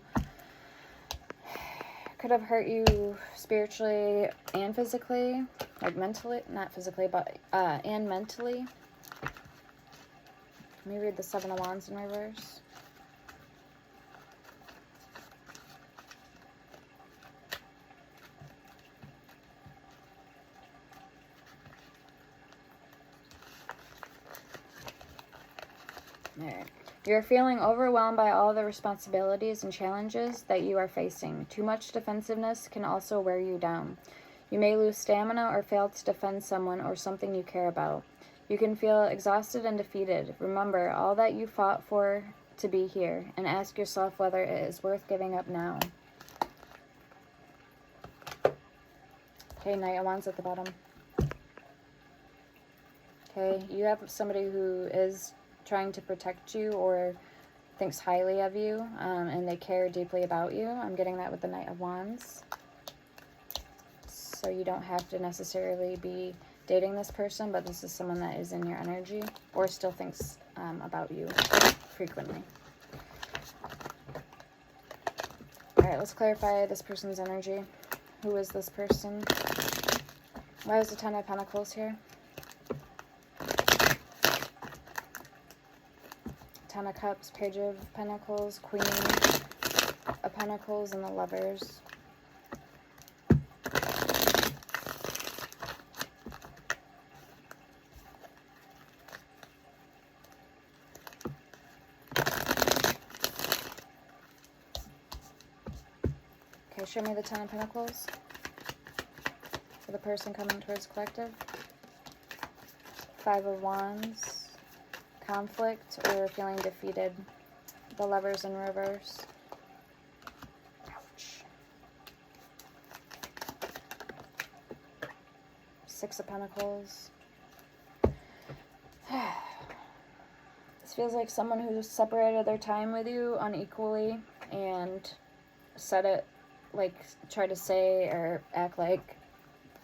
could have hurt you spiritually and physically. Like mentally, not physically, but and mentally. Let me read the Seven of Wands in reverse. Alright. You're feeling overwhelmed by all the responsibilities and challenges that you are facing. Too much defensiveness can also wear you down. You may lose stamina or fail to defend someone or something you care about. You can feel exhausted and defeated. Remember all that you fought for to be here, and ask yourself whether it is worth giving up now. Okay, Knight of Wands at the bottom. Okay, you have somebody who is trying to protect you or thinks highly of you, and they care deeply about you. I'm getting that with the Knight of Wands. So you don't have to necessarily be dating this person, but this is someone that is in your energy or still thinks about you frequently. Alright, let's clarify this person's energy. Who is this person? Why is the Ten of Pentacles here? Ten of Cups, Page of Pentacles, Queen of Pentacles, and the Lovers. Okay, show me the Ten of Pentacles for the person coming towards collective. Five of Wands, conflict or feeling defeated. The Lovers in reverse. Ouch. Six of Pentacles. This feels like someone who separated their time with you unequally and said it, like, try to say or act like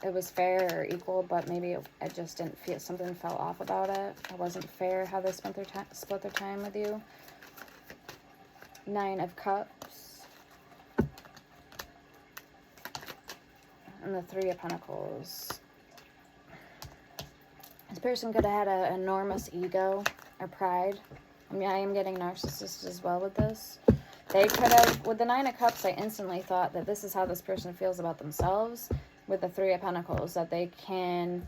it was fair or equal, but maybe it just didn't feel, something fell off about it. It wasn't fair how they split their time with you. Nine of Cups. And the Three of Pentacles. This person could have had an enormous ego or pride. I mean, I am getting narcissist as well with this. They could have, with the Nine of Cups, I instantly thought that this is how this person feels about themselves. With the Three of Pentacles, that they can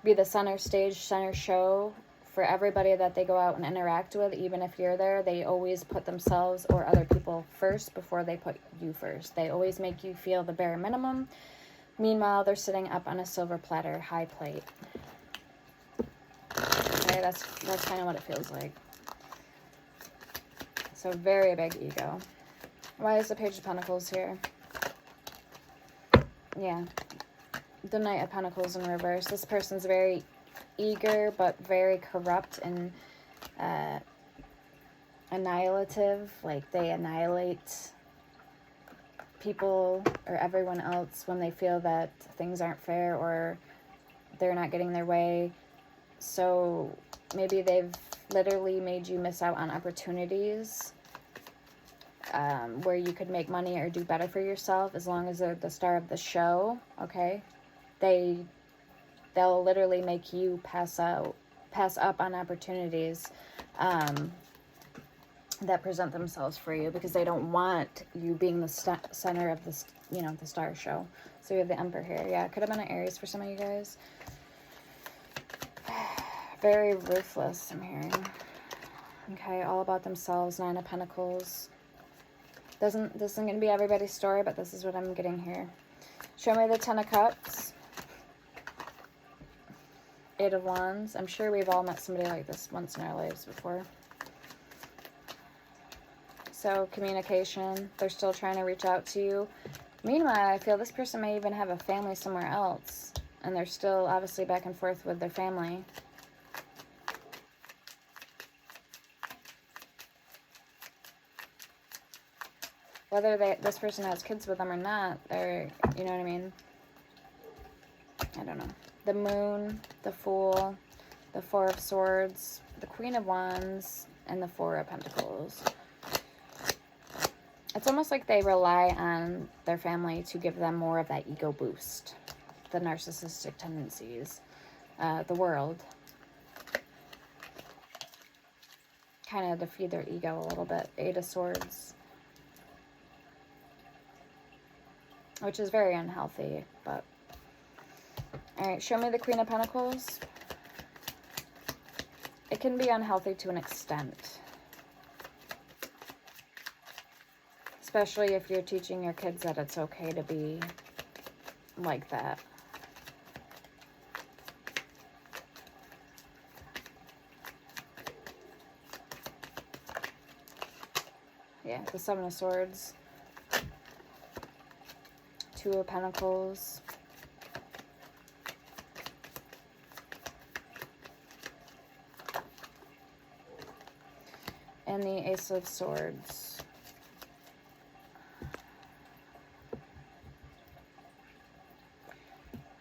be the center stage, center show for everybody that they go out and interact with. Even if you're there, they always put themselves or other people first before they put you first. They always make you feel the bare minimum. Meanwhile, they're sitting up on a silver platter, high plate. Okay, that's kind of what it feels like. So very big ego. Why is the Page of Pentacles here? Yeah, the Knight of Pentacles in reverse. This person's very eager, but very corrupt and annihilative. Like, they annihilate people or everyone else when they feel that things aren't fair or they're not getting their way. So maybe they've literally made you miss out on opportunities where you could make money or do better for yourself, as long as they're the star of the show. Okay, they'll literally make you pass up on opportunities that present themselves for you, because they don't want you being the center of this, you know, the star show. So we have the Emperor here. Yeah, it could have been an Aries for some of you guys. Very ruthless, I'm hearing. Okay, all about themselves. Nine of Pentacles. This isn't going to be everybody's story, but this is what I'm getting here. Show me the Ten of Cups. Eight of Wands. I'm sure we've all met somebody like this once in our lives before. So, communication. They're still trying to reach out to you. Meanwhile, I feel this person may even have a family somewhere else, and they're still obviously back and forth with their family. Whether this person has kids with them or not, they're, you know what I mean? I don't know. The Moon, the Fool, the Four of Swords, the Queen of Wands, and the Four of Pentacles. It's almost like they rely on their family to give them more of that ego boost. The narcissistic tendencies. The world. Kind of to feed their ego a little bit. Eight of Swords. Which is very unhealthy, but... Alright, show me the Queen of Pentacles. It can be unhealthy to an extent. Especially if you're teaching your kids that it's okay to be like that. Yeah, the Seven of Swords. Two of Pentacles. And the Ace of Swords.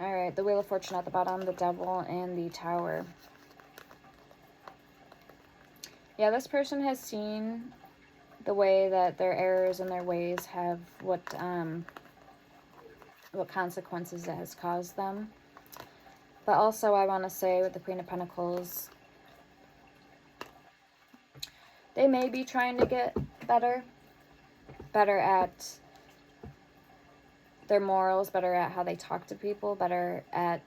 Alright, the Wheel of Fortune at the bottom, the Devil, and the Tower. Yeah, this person has seen the way that their errors and their ways have what consequences it has caused them. But also, I want to say with the Queen of Pentacles, they may be trying to get better at their morals, better at how they talk to people, better at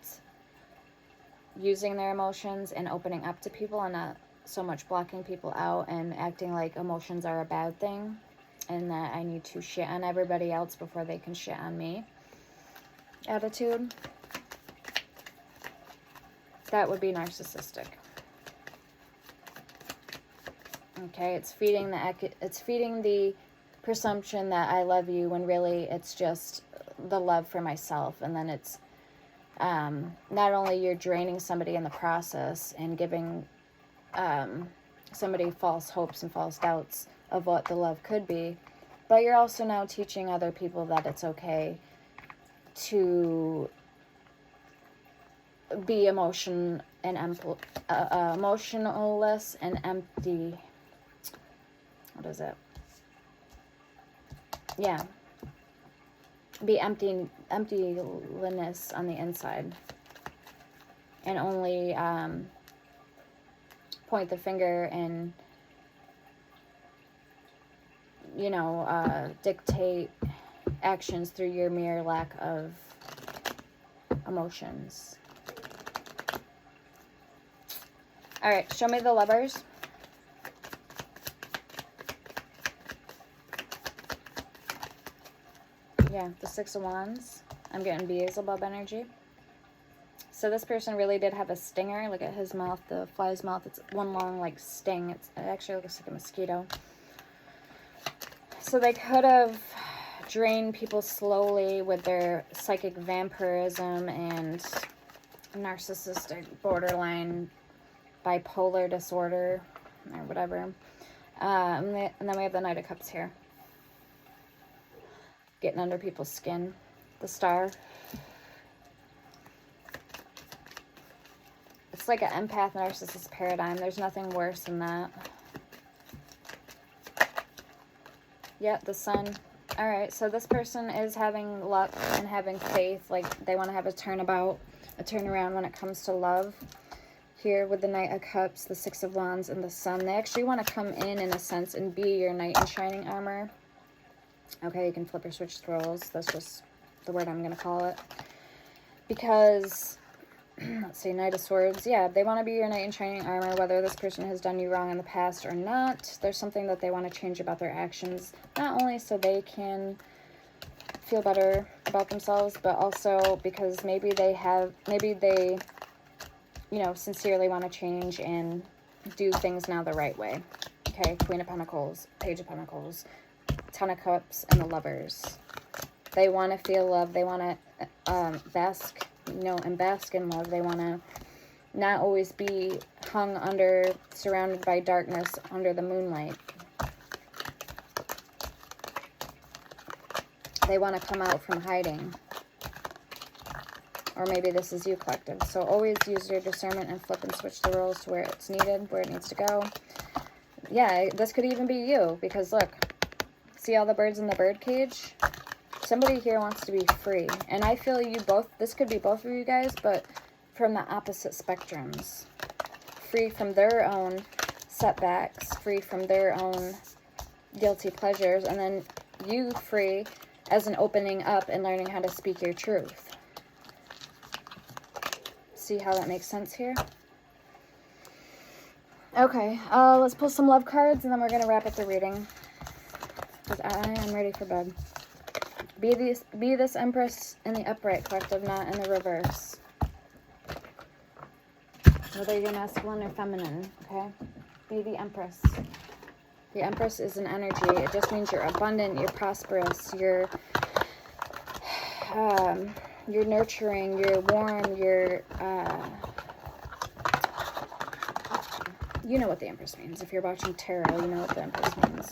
using their emotions and opening up to people and not so much blocking people out and acting like emotions are a bad thing and that I need to shit on everybody else before they can shit on me attitude. that would be narcissistic. Okay, it's feeding the presumption that I love you when really it's just the love for myself. And then it's not only you're draining somebody in the process and giving somebody false hopes and false doubts of what the love could be, but you're also now teaching other people that it's okay to be emotionless and empty. What is it? Yeah. Be emptiness on the inside. And only point the finger and, you know, dictate actions through your mere lack of emotions. All right, show me the Lovers. Yeah, the Six of Wands. I'm getting Beelzebub energy. So this person really did have a stinger. Look at his mouth, the fly's mouth. It's one long, like, sting. It actually looks like a mosquito. So they could have drained people slowly with their psychic vampirism and narcissistic, borderline, bipolar disorder, or whatever. And then we have the Knight of Cups here. Getting under people's skin. The Star. It's like an empath narcissist paradigm. There's nothing worse than that. Yep, the Sun. Alright, so this person is having luck and having faith. Like, they want to have a turnabout, a turnaround when it comes to love. Here with the Knight of Cups, the Six of Wands, and the Sun. They actually want to come in a sense, and be your knight in shining armor. Okay, you can flip or switch the roles. That's just the word I'm going to call it. Because, let's see, Knight of Swords. Yeah, they want to be your knight in shining armor, whether this person has done you wrong in the past or not. There's something that they want to change about their actions. Not only so they can feel better about themselves, but also because maybe they, you know, sincerely want to change and do things now the right way. Okay, Queen of Pentacles, Page of Pentacles, Ten of Cups, and the Lovers. They want to feel love. They want to bask, you know, and bask in love. They want to not always be hung under, surrounded by darkness under the moonlight. They want to come out from hiding. Or maybe this is you, collective. So always use your discernment and flip and switch the roles to where it's needed, where it needs to go. Yeah, this could even be you, because look, see all the birds in the bird cage? Somebody here wants to be free. And I feel you both, this could be both of you guys, but from the opposite spectrums. Free from their own setbacks, free from their own guilty pleasures, and then you free as an opening up and learning how to speak your truth. See how that makes sense here? Okay, let's pull some love cards, and then we're going to wrap up the reading. Because I am ready for bed. Be this Empress in the upright, collective, not in the reverse. Whether you're masculine or feminine, okay? Be the Empress. The Empress is an energy. It just means you're abundant, you're prosperous, you're nurturing, you're warm, you're, you know what the Empress means. If you're watching tarot, you know what the Empress means.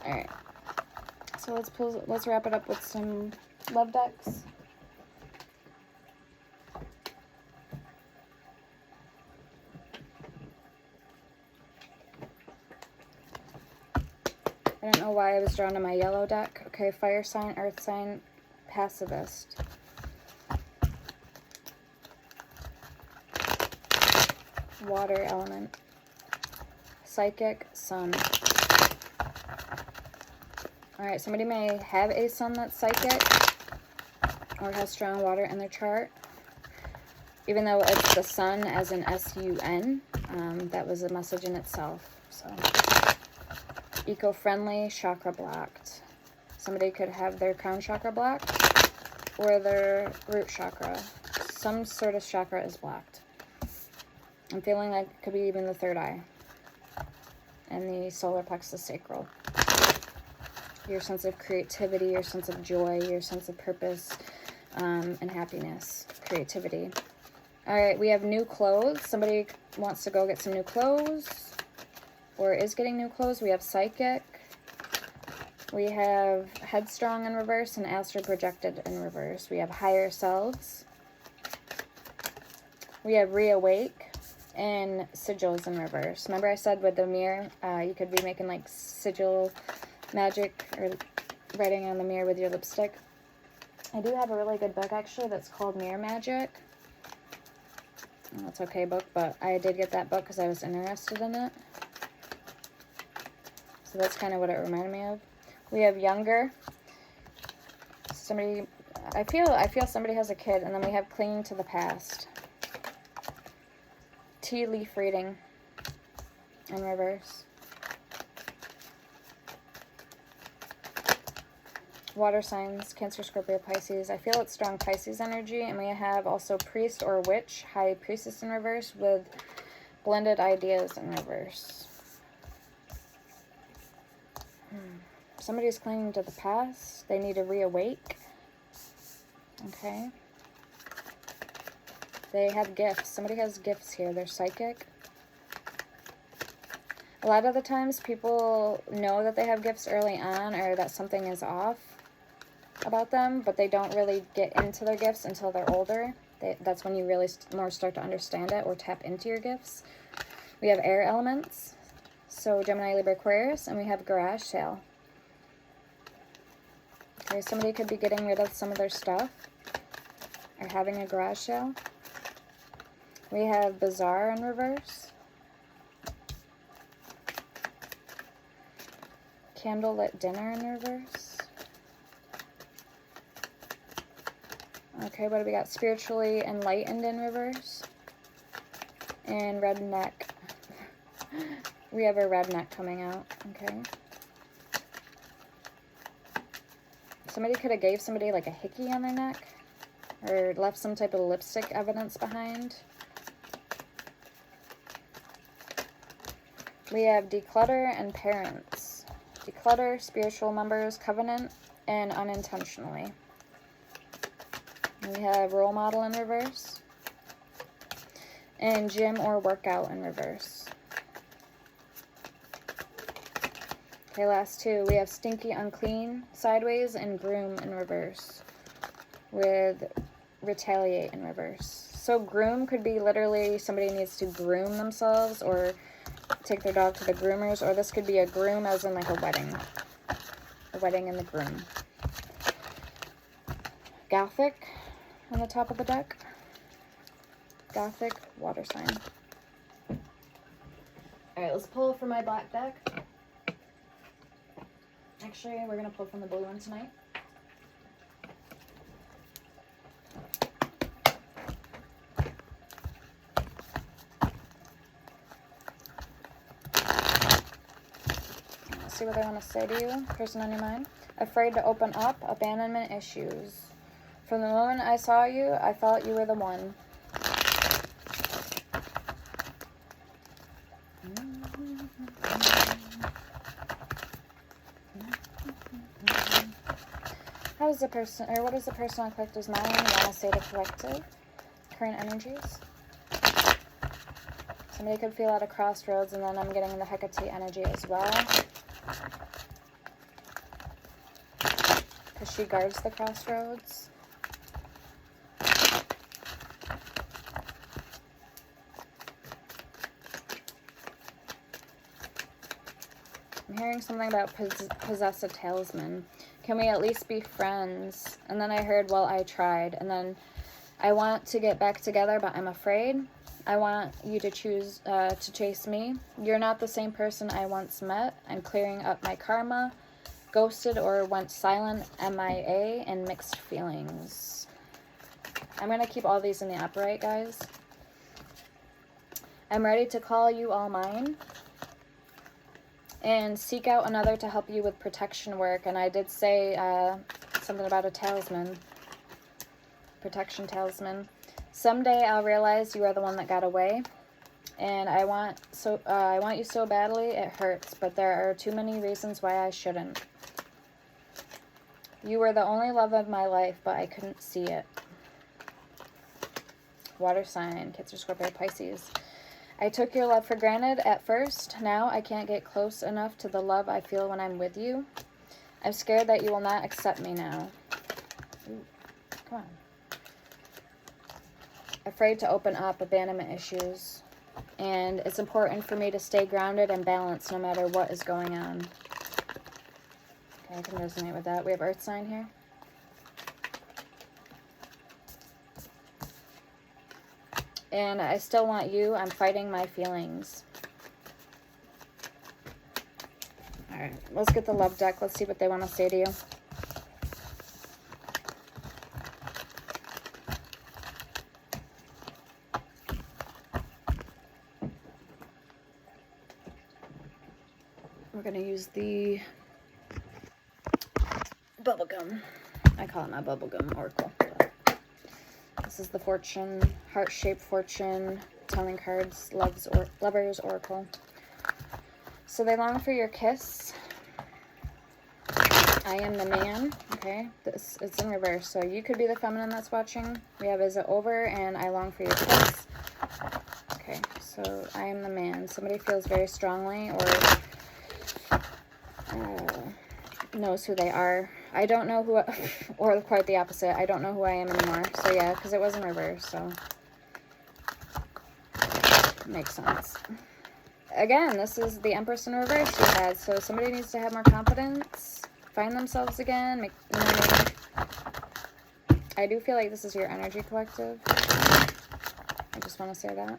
Alright. So let's wrap it up with some love decks. I don't know why I was drawn to my yellow deck. Okay, fire sign, earth sign, pacifist. Water element. Psychic, sun. Alright, somebody may have a sun that's psychic or has strong water in their chart. Even though it's the sun as in S-U-N, that was a message in itself. So, eco-friendly, chakra blocked. Somebody could have their crown chakra blocked or their root chakra. Some sort of chakra is blocked. I'm feeling like it could be even the third eye and the solar plexus sacral. Your sense of creativity, your sense of joy, your sense of purpose, and happiness, creativity. All right, we have new clothes. Somebody wants to go get some new clothes or is getting new clothes. We have psychic. We have headstrong in reverse and astral projected in reverse. We have higher selves. We have reawake and sigils in reverse. Remember I said with the mirror, you could be making like sigil magic or writing on the mirror with your lipstick. I do have a really good book actually that's called Mirror Magic. That's okay book, but I did get that book because I was interested in it. So that's kind of what it reminded me of. We have younger. Somebody, I feel somebody has a kid, and then we have clinging to the past. Tea leaf reading in reverse. Water signs, Cancer, Scorpio, Pisces. I feel it's strong Pisces energy. And we have also priest or witch, high priestess in reverse with blended ideas in reverse. Somebody's clinging to the past. They need to reawake. Okay. They have gifts. Somebody has gifts here. They're psychic. A lot of the times people know that they have gifts early on or that something is off about them, but they don't really get into their gifts until they're older. That's when you really more start to understand it or tap into your gifts. We have air elements. So Gemini, Libra, Aquarius. And we have garage sale. Okay, somebody could be getting rid of some of their stuff or having a garage sale. We have bazaar in reverse. Candlelit dinner in reverse. Okay, what do we got? Spiritually enlightened in reverse. And red neck. We have a red neck coming out. Okay. Somebody could have gave somebody like a hickey on their neck. Or left some type of lipstick evidence behind. We have declutter and parents. Declutter, spiritual members, covenant, and unintentionally. We have role model in reverse. And gym or workout in reverse. Okay, last two. We have stinky, unclean, sideways, and groom in reverse. With retaliate in reverse. So groom could be literally somebody needs to groom themselves or take their dog to the groomers, or this could be a groom as in like a wedding. A wedding and the groom. Gothic on the top of the deck. Gothic, water sign. Alright, let's pull from my black deck. Actually, we're going to pull from the blue one tonight. See what they want to say to you, person on your mind. Afraid to open up, abandonment issues. From the moment I saw you, I felt you were the one. How is the person, or what is the person on collective's mind? You want to say to collective? Current energies. Somebody could feel at a crossroads, and then I'm getting the Hecate energy as well. Because she guards the crossroads. I'm hearing something about possess a talisman. Can we at least be friends? And then I heard, well, I tried. And then I want to get back together, but I'm afraid. I want you to choose to chase me. You're not the same person I once met. I'm clearing up my karma. Ghosted or went silent, MIA, and mixed feelings. I'm going to keep all these in the upright, guys. I'm ready to call you all mine. and seek out another to help you with protection work. And I did say something about a talisman, protection talisman. Someday I'll realize you are the one that got away, and I want you so badly it hurts, but there are too many reasons why I shouldn't. You were the only love of my life, but I couldn't see it. Water sign, Cancer, Scorpio, Pisces. I took your love for granted at first. Now I can't get close enough to the love I feel when I'm with you. I'm scared that you will not accept me now. Ooh, come on. Afraid to open up, abandonment issues. And it's important for me to stay grounded and balanced no matter what is going on. Okay, I can resonate with that. We have Earth sign here. And I still want you. I'm fighting my feelings. Alright, let's get the love deck. Let's see what they want to say to you. We're going to use the bubblegum. I call it my bubblegum oracle. This is the fortune, heart-shaped fortune, telling cards, lover's oracle. So they long for your kiss. I am the man. Okay, it's in reverse. So you could be the feminine that's watching. We have is it over and I long for your kiss. Okay, so I am the man. Somebody feels very strongly or knows who they are. I don't know who, or quite the opposite. I don't know who I am anymore. So yeah, because it was in reverse, so makes sense. Again, this is the Empress in reverse you had, so somebody needs to have more confidence, find themselves again, you know what I mean? I do feel like this is your energy collective. I just want to say that.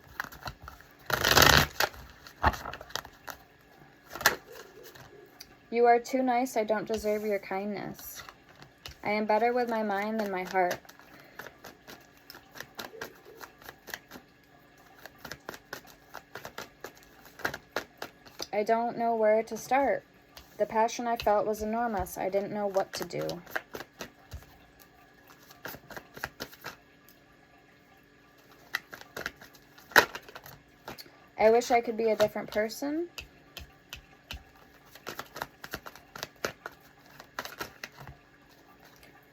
You are too nice. I don't deserve your kindness. I am better with my mind than my heart. I don't know where to start. The passion I felt was enormous. I didn't know what to do. I wish I could be a different person.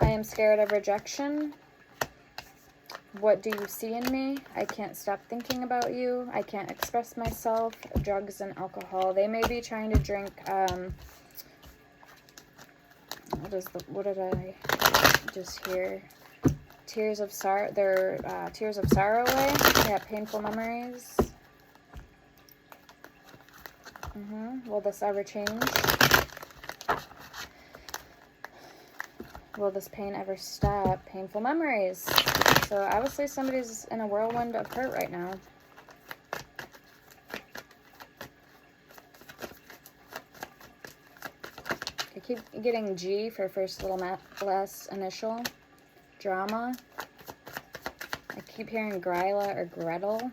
I am scared of rejection. What do you see in me? I can't stop thinking about you. I can't express myself. Drugs and alcohol. They may be trying to drink, what did I just hear? Tears of sorrow. They're tears of sorrow away. Yeah, painful memories. Will this ever change? Will this pain ever stop? Painful memories. So I would say somebody's in a whirlwind of hurt right now. I keep getting G for first little last initial. Drama. I keep hearing Gryla or Gretel.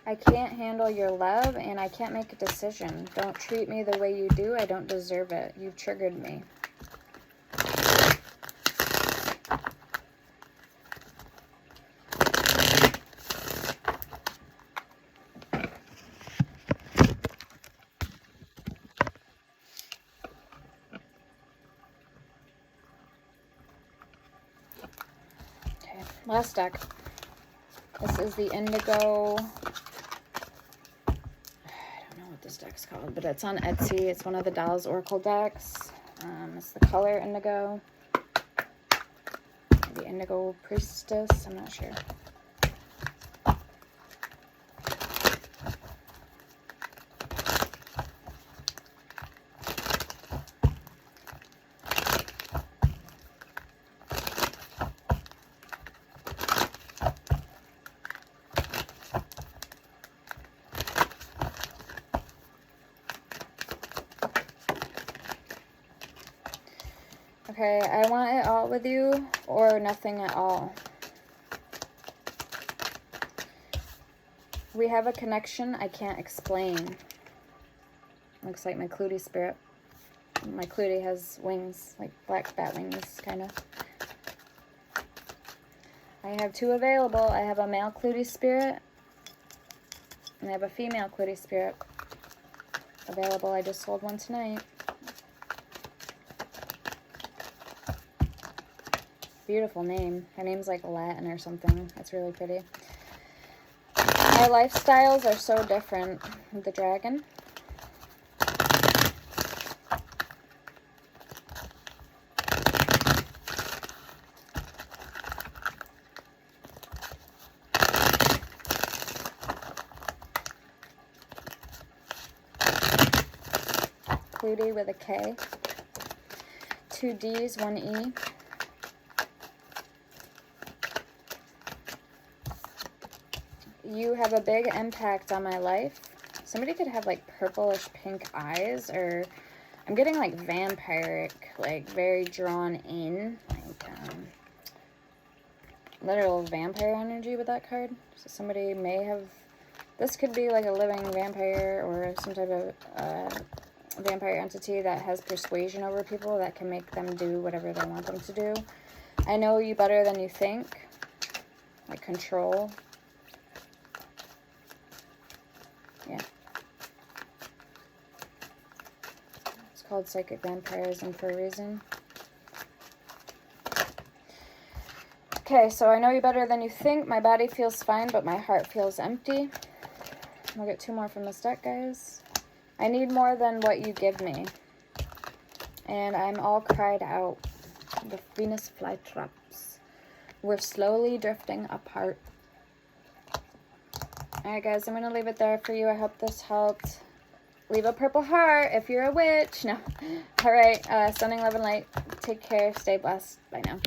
I can't handle your love, and I can't make a decision. Don't treat me the way you do. I don't deserve it. You've triggered me. Okay, last deck. This is the Indigo. This deck's called, but it's on Etsy. It's one of the Dolls Oracle decks. It's the color Indigo. The Indigo Priestess. I'm not sure. Okay, I want it all with you or nothing at all. We have a connection I can't explain. Looks like my Clootie spirit. My Clootie has wings, like black bat wings, kind of. I have two available. I have a male Clootie spirit, and I have a female Clootie spirit available. I just sold one tonight. Beautiful name. Her name's like Latin or something. That's really pretty. Our lifestyles are so different with the dragon. Clootie with a K. 2 D's, 1 E. You have a big impact on my life. Somebody could have like purplish pink eyes, or I'm getting like vampiric, like very drawn in, like literal vampire energy with that card. So somebody may have, this could be like a living vampire or some type of vampire entity that has persuasion over people that can make them do whatever they want them to do. I know you better than you think, like control. Yeah. It's called psychic vampirism for a reason. Okay, so I know you better than you think. My body feels fine, but my heart feels empty. We'll get 2 more from this deck, guys. I need more than what you give me. And I'm all cried out. The Venus flytraps. We're slowly drifting apart. Alright guys, I'm going to leave it there for you. I hope this helped. Leave a purple heart if you're a witch. No. Alright, sending love and light. Take care. Stay blessed. Bye now.